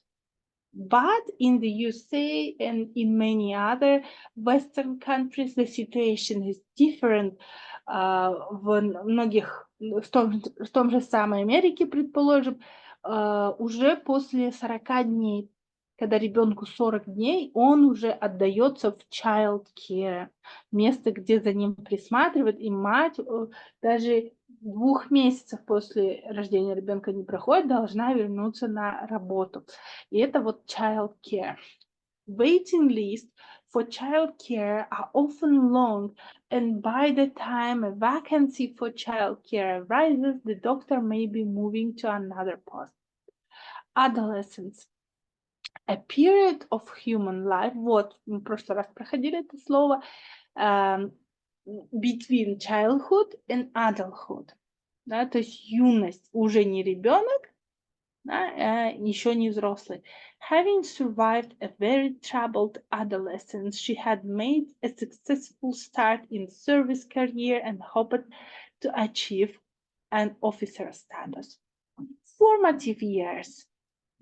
But in the USA and in many other Western countries, the situation is different. В многих, в том же самой Америке, предположим, уже после 40 дней, когда ребенку 40 дней, он уже отдается в child care, место, где за ним присматривают, и мать даже 2 месяцев после рождения ребенка не проходит, должна вернуться на работу. И это вот child care. Waiting lists for child care are often long, and by the time a vacancy for child care arises, the doctor may be moving to another post. Adolescence. A period of human life. Вот, мы в прошлый раз проходили это слово. Between childhood and adulthood. Да, то есть юность уже не ребенок, да, еще не взрослый. Having survived a very troubled adolescence, she had made a successful start in service career and hoped to achieve an officer status. Formative years.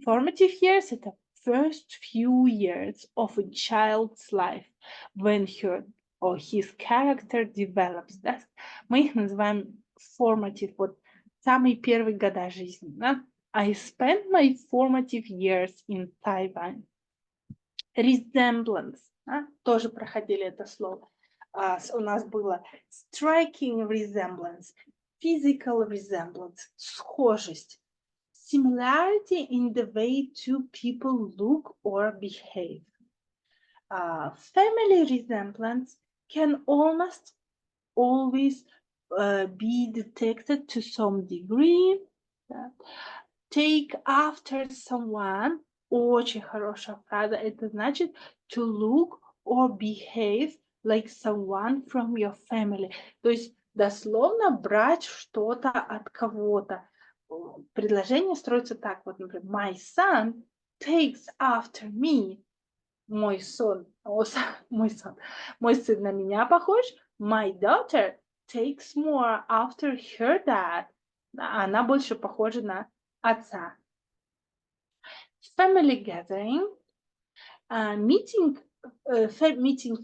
Formative years – это first few years of a child's life when her or his character develops. Да? Мы их называем formative, вот самые первые года жизни. Да? I spent my formative years in Taiwan. Resemblance. Да? Тоже проходили это слово. У нас было striking resemblance, physical resemblance, схожесть. Similarity in the way two people look or behave. Family resemblance can almost always be detected to some degree. Take after someone. Очень хорошая фраза. Это значит to look or behave like someone from your family. То есть дословно брать что-то от кого-то. Предложение строится так. Вот, например, my son takes after me. Мой сын на меня похож. My daughter takes more after her dad. Она больше похожа на отца. Family gathering. Meeting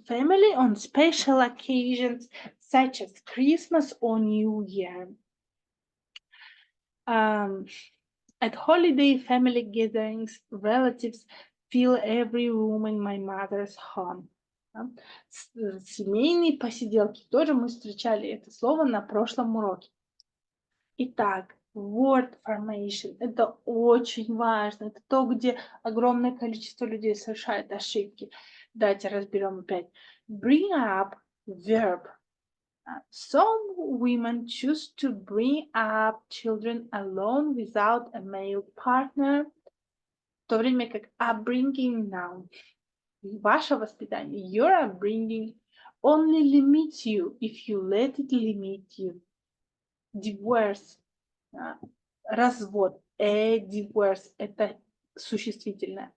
family on special occasions such as Christmas or New Year. At holiday family gatherings, relatives fill every room in my mother's home. Семейные посиделки. Тоже мы встречали это слово на прошлом уроке. Итак, word formation. Это очень важно. Это то, где огромное количество людей совершает ошибки. Давайте разберем опять. Bring up verb. Some women choose to bring up children alone without a male partner, в то время как upbringing noun. Ваше воспитание, your upbringing, only limits you if you let it limit you. Divorce, развод, a divorce, это существительное.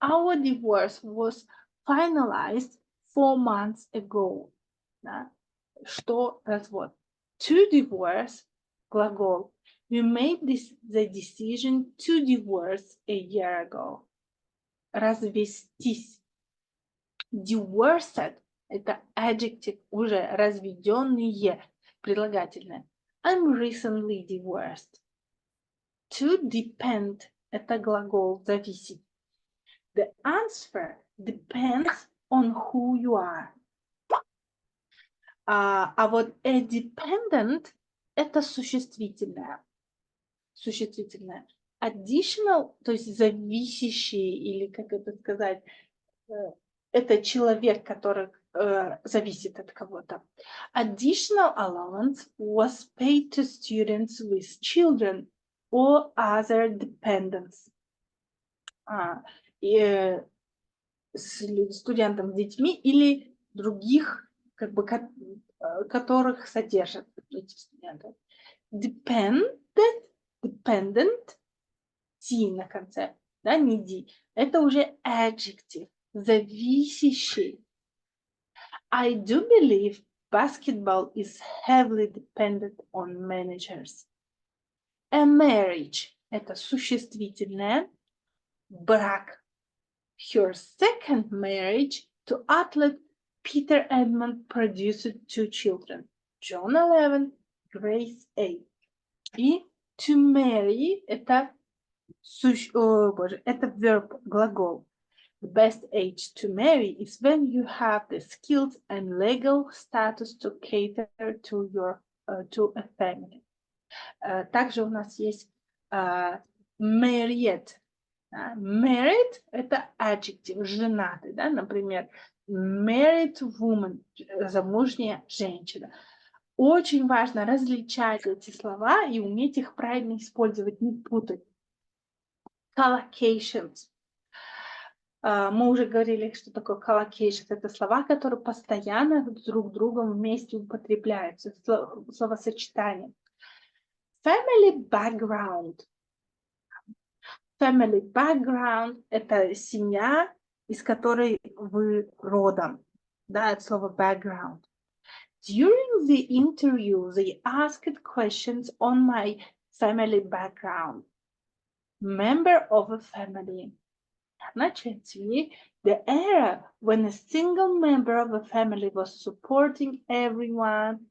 Our divorce was finalized 4 months ago. Что развод? To divorce, глагол. We made the decision to divorce a year ago. Развестись. Divorced – это adjective, уже разведенные, прилагательное. I'm recently divorced. To depend – это глагол, зависит. The answer depends on who you are. А вот a dependent – это существительное. Существительное. Additional, то есть зависящий, или как это сказать, это человек, который зависит от кого-то. Additional allowance was paid to students with children or other dependents. Студентам с детьми или других, как бы, которых содержат эти студенты. Dependent, T на конце, да, не D. Это уже adjective. зависящий. I do believe basketball is heavily dependent on managers. A marriage – это существительное, брак. Her second marriage to athlete Peter Edmond produced 2 children, John 11, Grace 8. И to marry – это verb, глагол. The best age to marry is when you have the skills and legal status to cater to a family. Также у нас есть married. Married – это adjective, женатый, да, например, married woman, замужняя женщина. Очень важно различать эти слова и уметь их правильно использовать, не путать. Collocations. Мы уже говорили, что такое collocations. Это слова, которые постоянно друг другом вместе употребляются, словосочетания. Family background. Family background – это семья, из которой вы родом. Да, это слово background. During the interview, they asked questions on my family background. Member of a family. На четверти, the era when a single member of a family was supporting everyone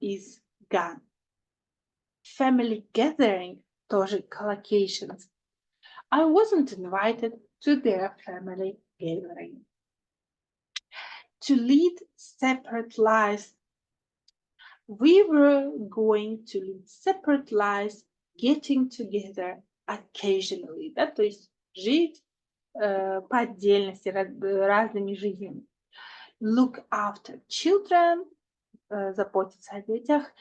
is gone. Family gathering, тоже collocations. I wasn't invited to their family gathering. To lead separate lives. We were going to lead separate lives, getting together occasionally. Да, то есть жить по отдельности, разными жизнями. Look after children, заботиться о детях.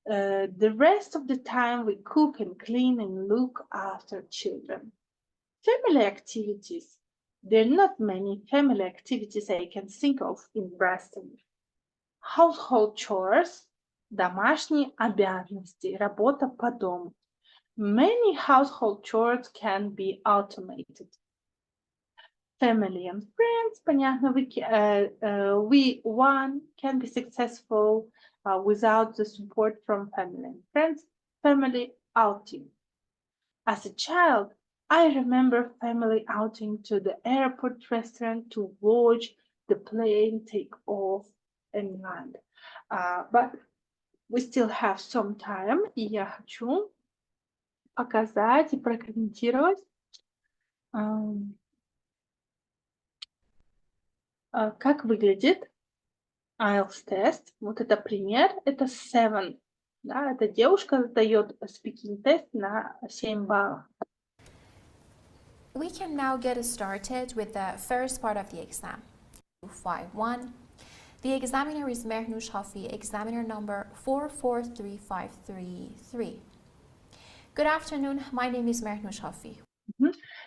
The rest of the time we cook and clean and look after children. Family activities. There are not many family activities I can think of in Boston. Household chores, домашние обязанности, работа по дому. Many household chores can be automated. Family and friends, понятно, one can be successful without the support from family and friends. Family outing. As a child, I remember family outing to the airport restaurant to watch the plane take off and land. But we still have some time, и я хочу показать и прокомментировать, как выглядит IELTS тест. Вот это пример, это 7. Да, эта девушка сдает speaking тест на 7 баллов. We can now get started with the first part of the exam. 251. The examiner is Mehnush Hafi, examiner number 443533. Good afternoon, my name is Mehnush Hafi.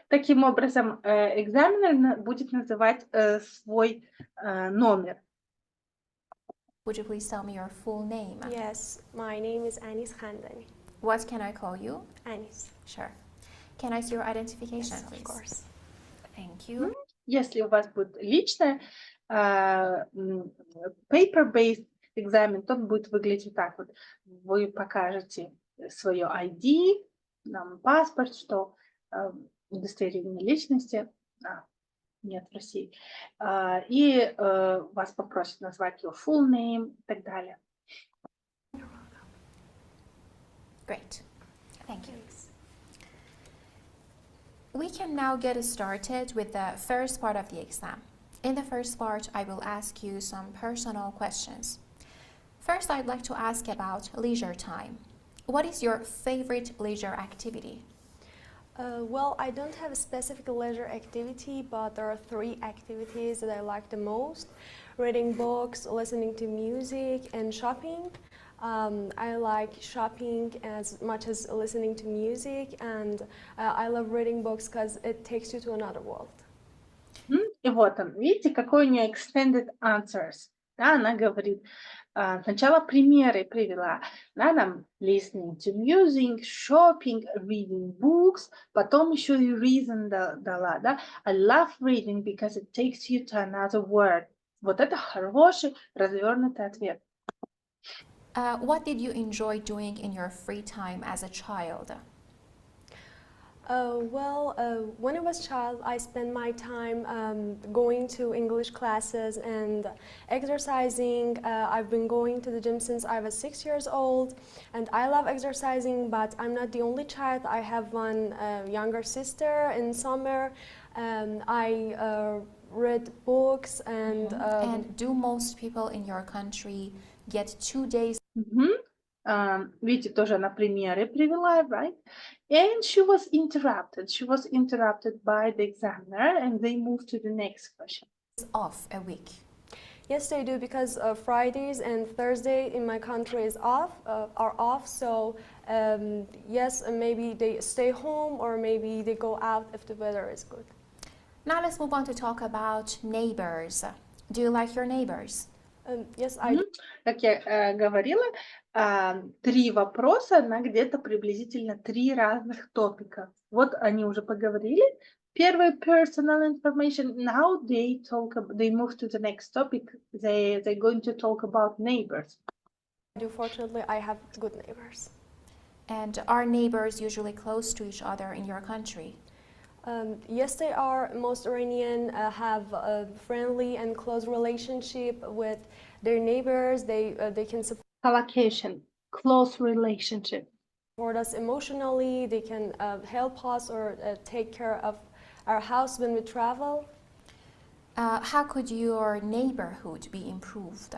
Таким образом, экзаменер будет называть свой номер. Would you please tell me your full name? Yes, my name is Anis Khandani. What can I call you? Anis. Sure. Can I see your identification, Yes, please? of course. Thank you. Если у вас будет личное paper-based экзамен, то он будет выглядеть так вот. Вы покажете свое ID, паспорт, что удостоверение личности нет в России, и вас попросят назвать your full name и так далее. Great. Thank you. We can now get started with the first part of the exam. In the first part, I will ask you some personal questions. First, I'd like to ask about leisure time. What is your favorite leisure activity? Well, I don't have a specific leisure activity, but there are 3 activities that I like the most. Reading books, listening to music, and shopping. I like shopping as much as listening to music, and I love reading books because it takes you to another world. И вот он, видите, какой у нее extended answers. Да, она говорит, сначала примеры привела, да, там listening to music, shopping, reading books, потом еще и reason дала, да. I love reading because it takes you to another world. Вот это хороший развернутый ответ. What did you enjoy doing in your free time as a child? When I was a child, I spent my time going to English classes and exercising. I've been going to the gym since I was 6 years old, and I love exercising, but I'm not the only child. I have one younger sister. In summer, I read books And do most people in your country get 2 days? Видите, тоже она примеры привела, right? And she was interrupted. She was interrupted by the examiner, and they moved to the next question. Off a week? Yes, they do, because Fridays and Thursday in my country are off. So yes, maybe they stay home or maybe they go out if the weather is good. Now let's move on to talk about neighbors. Do you like your neighbors? Yes, I do. Как я говорила, 3 вопроса на где-то приблизительно 3 разных топика. Вот они уже поговорили. Первый personal information. Now they move to the next topic. They're going to talk about neighbors. Fortunately, I have good neighbors. And are neighbors usually close to each other in your country? Yes, they are. Most Iranian have a friendly and close relationship with their neighbors. They can Collocation, close relationship. support us emotionally. They can help us or take care of our house when we travel. How could your neighborhood be improved?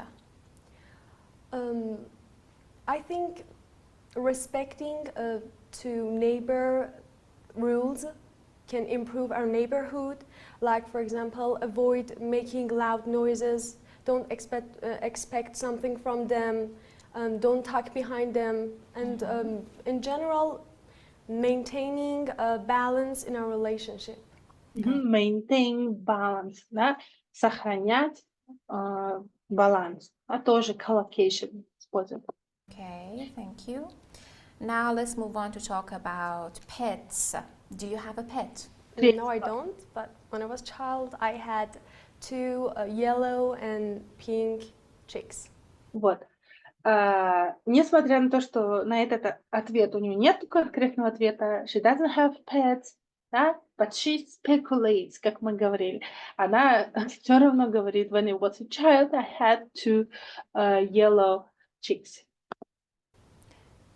I think respecting to neighbor rules can improve our neighborhood. Like, for example, avoid making loud noises. Don't expect something from them. Don't talk behind them. And in general, maintaining a balance in our relationship. Maintain balance, да? Сохранять баланс. А тоже collocation используем. Okay, thank you. Now let's move on to talk about pets. Do you have a pet? No, I don't. But when I was a child, I had 2 yellow and pink chicks. Вот. Несмотря на то, что на этот ответ у нее нет конкретного ответа, she doesn't have pets, да, but she speculates, как мы говорили. Она все равно говорит, when I was a child, I had 2 yellow chicks.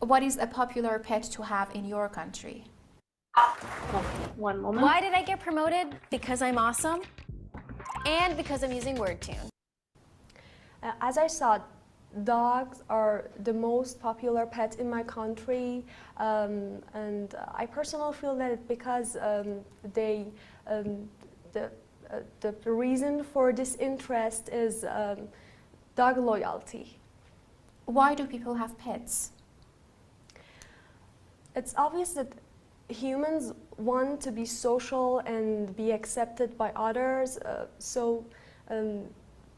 What is a popular pet to have in your country? One moment. Why did I get promoted? Because I'm awesome and because I'm using WordTune. As I saw, dogs are the most popular pet in my country, and I personally feel that because the reason for this interest is dog loyalty. Why do people have pets? It's obvious that humans want to be social and be accepted by others, so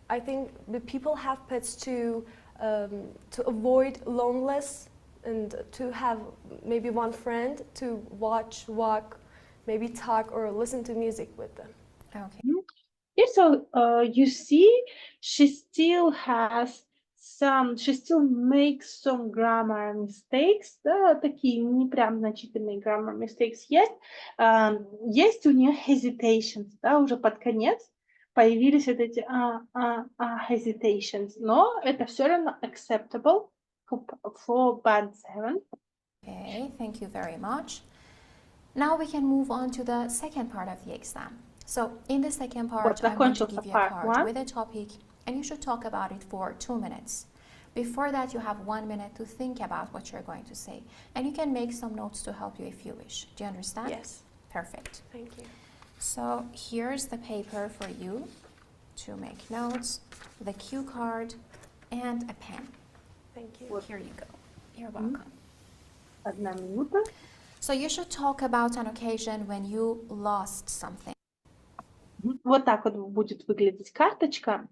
I think the people have pets to avoid loneliness and to have maybe one friend to watch, walk, maybe talk or listen to music with them. Okay. Yeah, so you see, she still makes some grammar mistakes, да, такие не прям значительные grammar mistakes есть. Есть у нее hesitations, да, уже под конец появились вот эти hesitations, но это все равно acceptable for band 7. Okay, thank you very much. Now we can move on to the second part of the exam. So in the second part, I'm going to give you a card with a topic and you should talk about it for 2 minutes. Before that, you have 1 minute to think about what you're going to say. And you can make some notes to help you if you wish. Do you understand? Yes. Perfect. Thank you. So here's the paper for you to make notes, the cue card, and a pen. Thank you. Well, here you go. You're welcome. 1 минута. So you should talk about an occasion when you lost something. Вот так вот будет выглядеть карточка.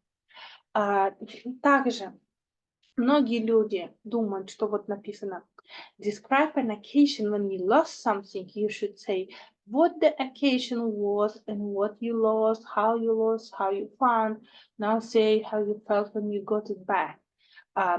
Также многие люди думают, что вот написано describe an occasion when you lost something. You should say what the occasion was and what you lost, how you found. Now say how you felt when you got it back.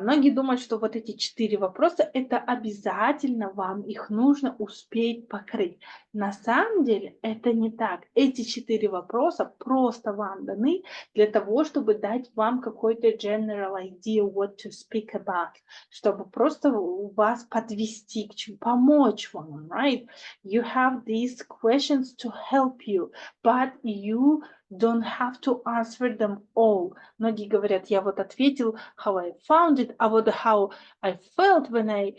Многие думают, что вот эти 4 вопроса это обязательно вам их нужно успеть покрыть. На самом деле это не так. Эти 4 вопроса просто вам даны для того, чтобы дать вам какой-то general idea what to speak about, чтобы просто вас подвести к чему, помочь вам, right? You have these questions to help you, but you don't have to answer them all. Многие говорят, я вот ответил how I found it, а вот how I felt when I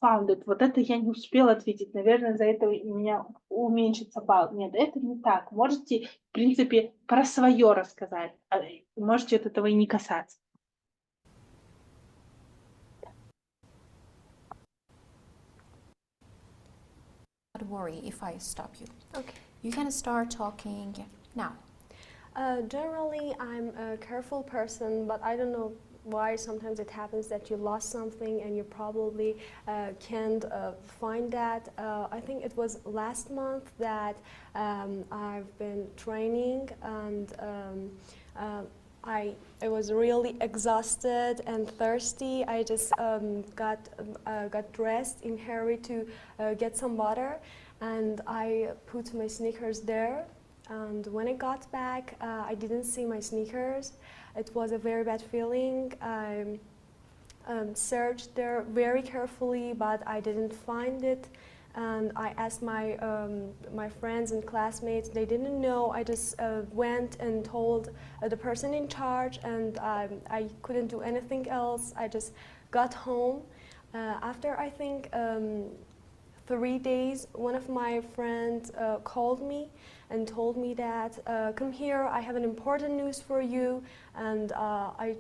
found it, вот это я не успела ответить. Наверное, из-за этого у меня уменьшится балл. Нет, это не так. Можете, в принципе, про свое рассказать. Можете от этого и не касаться. Don't worry if I stop you. Okay. You can start talking now. Generally, I'm a careful person, but I don't know why sometimes it happens that you lost something and you probably can't find that. I think it was last month that I've been training and I was really exhausted and thirsty. I just got dressed in hurry to get some water, and I put my sneakers there. And when I got back, I didn't see my sneakers. It was a very bad feeling. I searched there very carefully, but I didn't find it. And I asked my my friends and classmates. They didn't know. I just went and told the person in charge, and I couldn't do anything else. I just got home. After I think 3 days, one of my friends called me and told me that come here, I have an important news for you. And I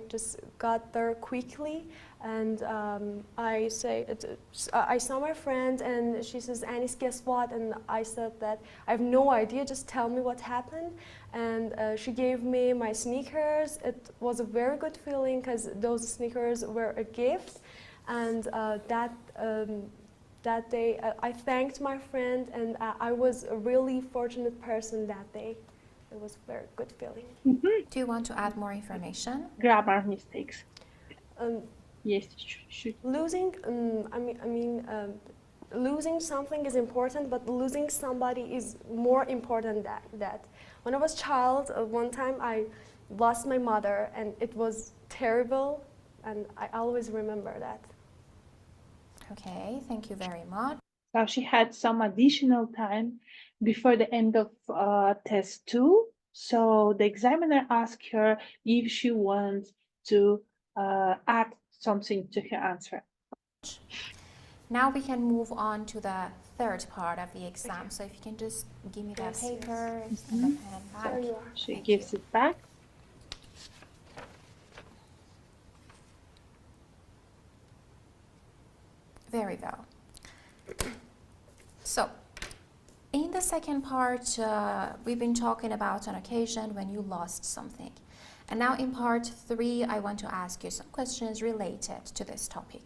just got there quickly, and I saw my friend, and she says, Anis, guess what? And I said that I have no idea, just tell me what happened. And she gave me my sneakers. It was a very good feeling because those sneakers were a gift. And that day, I thanked my friend, and I was a really fortunate person that day. It was a very good feeling. Do you want to add more information? Grammar mistakes. Yes, Losing, losing something is important, but losing somebody is more important than that. When I was a child, one time I lost my mother, and it was terrible, and I always remember that. Okay, thank you very much. So she had some additional time before the end of test 2. So the examiner asked her if she wants to add something to her answer. Now we can move on to the third part of the exam. So if you can just give me that paper and the pen back. There you are. She Thank gives you. it back. Very well. So, in the second part, we've been talking about an occasion when you lost something. And now in part 3, I want to ask you some questions related to this topic.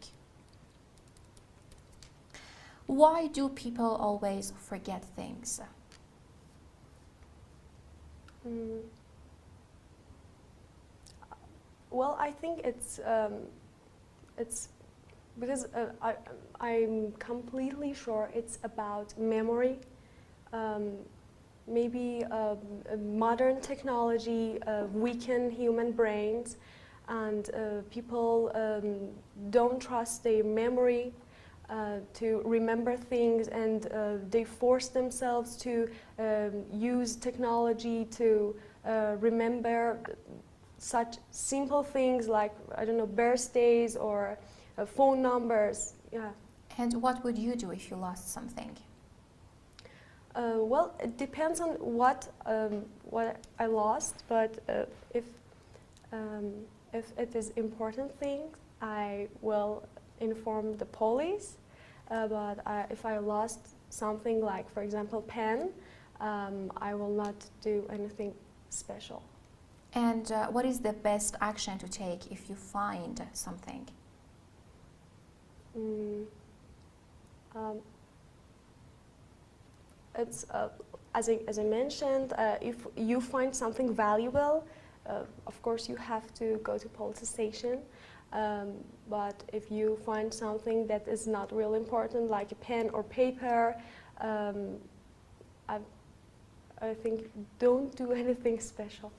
Why do people always forget things? Well, I think it's because I'm completely sure it's about memory. Maybe modern technology weaken human brains, and people don't trust their memory to remember things, and they force themselves to use technology to remember such simple things like, I don't know, birthdays or phone numbers. Yeah. And what would you do if you lost something? Well, it depends on what I lost, but if it is important thing, I will inform the police. But if I lost something like, for example, pen, I will not do anything special. And what is the best action to take if you find something? It's as I mentioned, if you find something valuable, of course you have to go to police station. But if you find something that is not really important, like a pen or paper, I think don't do anything special.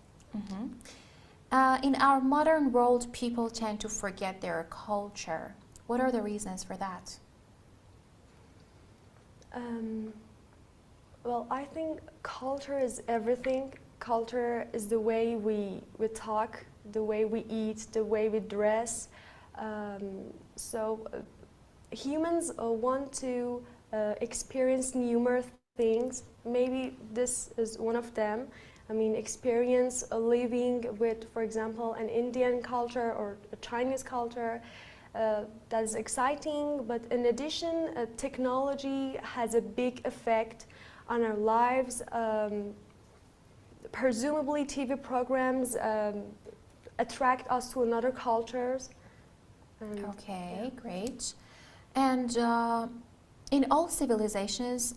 In our modern world, people tend to forget their culture. What are the reasons for that? Well, I think culture is everything. Culture is the way we talk, the way we eat, the way we dress. Humans want to experience numerous things. Maybe this is one of them. I mean, experience living with, for example, an Indian culture or a Chinese culture. That is exciting, but in addition, technology has a big effect on our lives. Presumably, TV programs attract us to another cultures. Okay, great. And in all civilizations,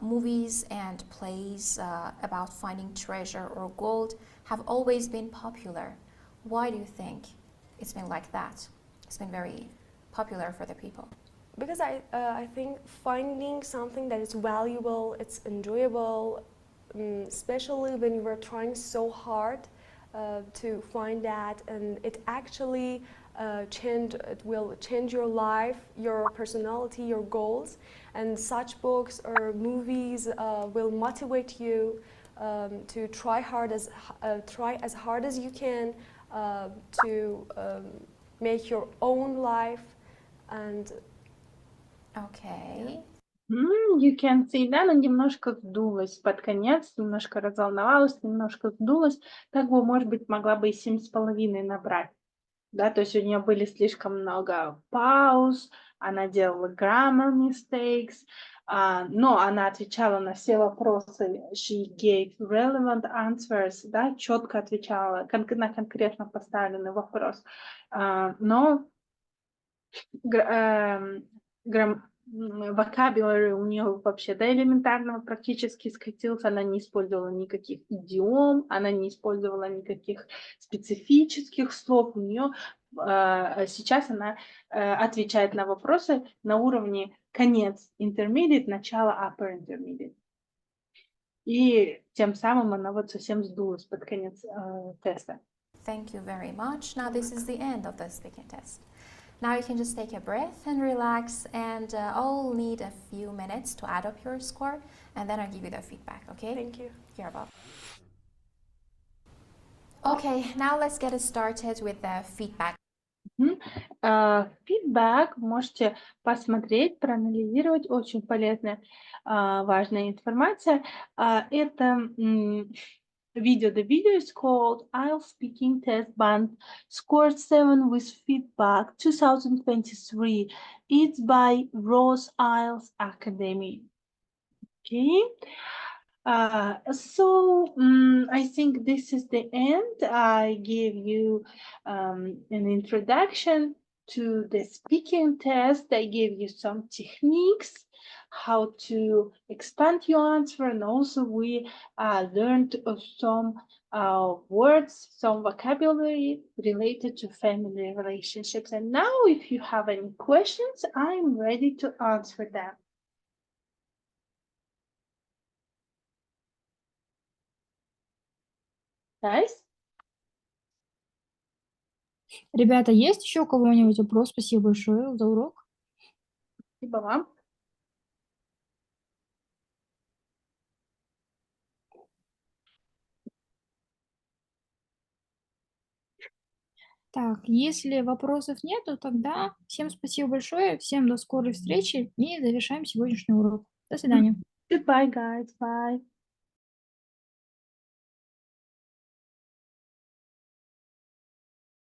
movies and plays about finding treasure or gold have always been popular. Why do you think it's been like that? It's been very popular for the people. Because I think finding something that is valuable, it's enjoyable, especially when you are trying so hard to find that, and it actually it will change your life, your personality, your goals, and such books or movies will motivate you to try as hard as you can to make your own life. And Okay. You can see, да, она немножко сдулась под конец, немножко разволновалась, немножко сдулась. Как бы, может быть, могла бы и 7,5 набрать. Да, то есть у нее были слишком много пауз, она делала grammar mistakes, но она отвечала на все вопросы. She gave relevant answers, да, четко отвечала на конкретно поставленный вопрос. Но vocabulary у нее вообще до элементарного практически скатился, она не использовала никаких идиом, она не использовала никаких специфических слов, у нее сейчас она отвечает на вопросы на уровне конец intermediate, начало upper intermediate. И тем самым она вот совсем сдулась под конец теста. Thank you very much. Now this is the end of the speaking test. Now you can just take a breath and relax, and I'll need a few minutes to add up your score, and then I'll give you the feedback, okay? thank you. You're welcome. Okay, now let's get started with the feedback. Фидбэк можете посмотреть, проанализировать, очень полезная, важная информация. Это video. The video is called IELTS Speaking Test Band Scored 7 with Feedback 2023. It's by Rose IELTS Academy. Okay. I think this is the end. I gave you an introduction to the speaking test. I gave you some techniques, how to expand your answer, and also we learned some words, some vocabulary related to family relationships. And now if you have any questions, I'm ready to answer them. Guys? Ребята, есть еще у кого-нибудь вопрос? Спасибо большое за урок. Спасибо вам. Так, если вопросов нету, тогда всем спасибо большое, всем до скорой встречи и завершаем сегодняшний урок. До свидания. Goodbye, guys. Bye.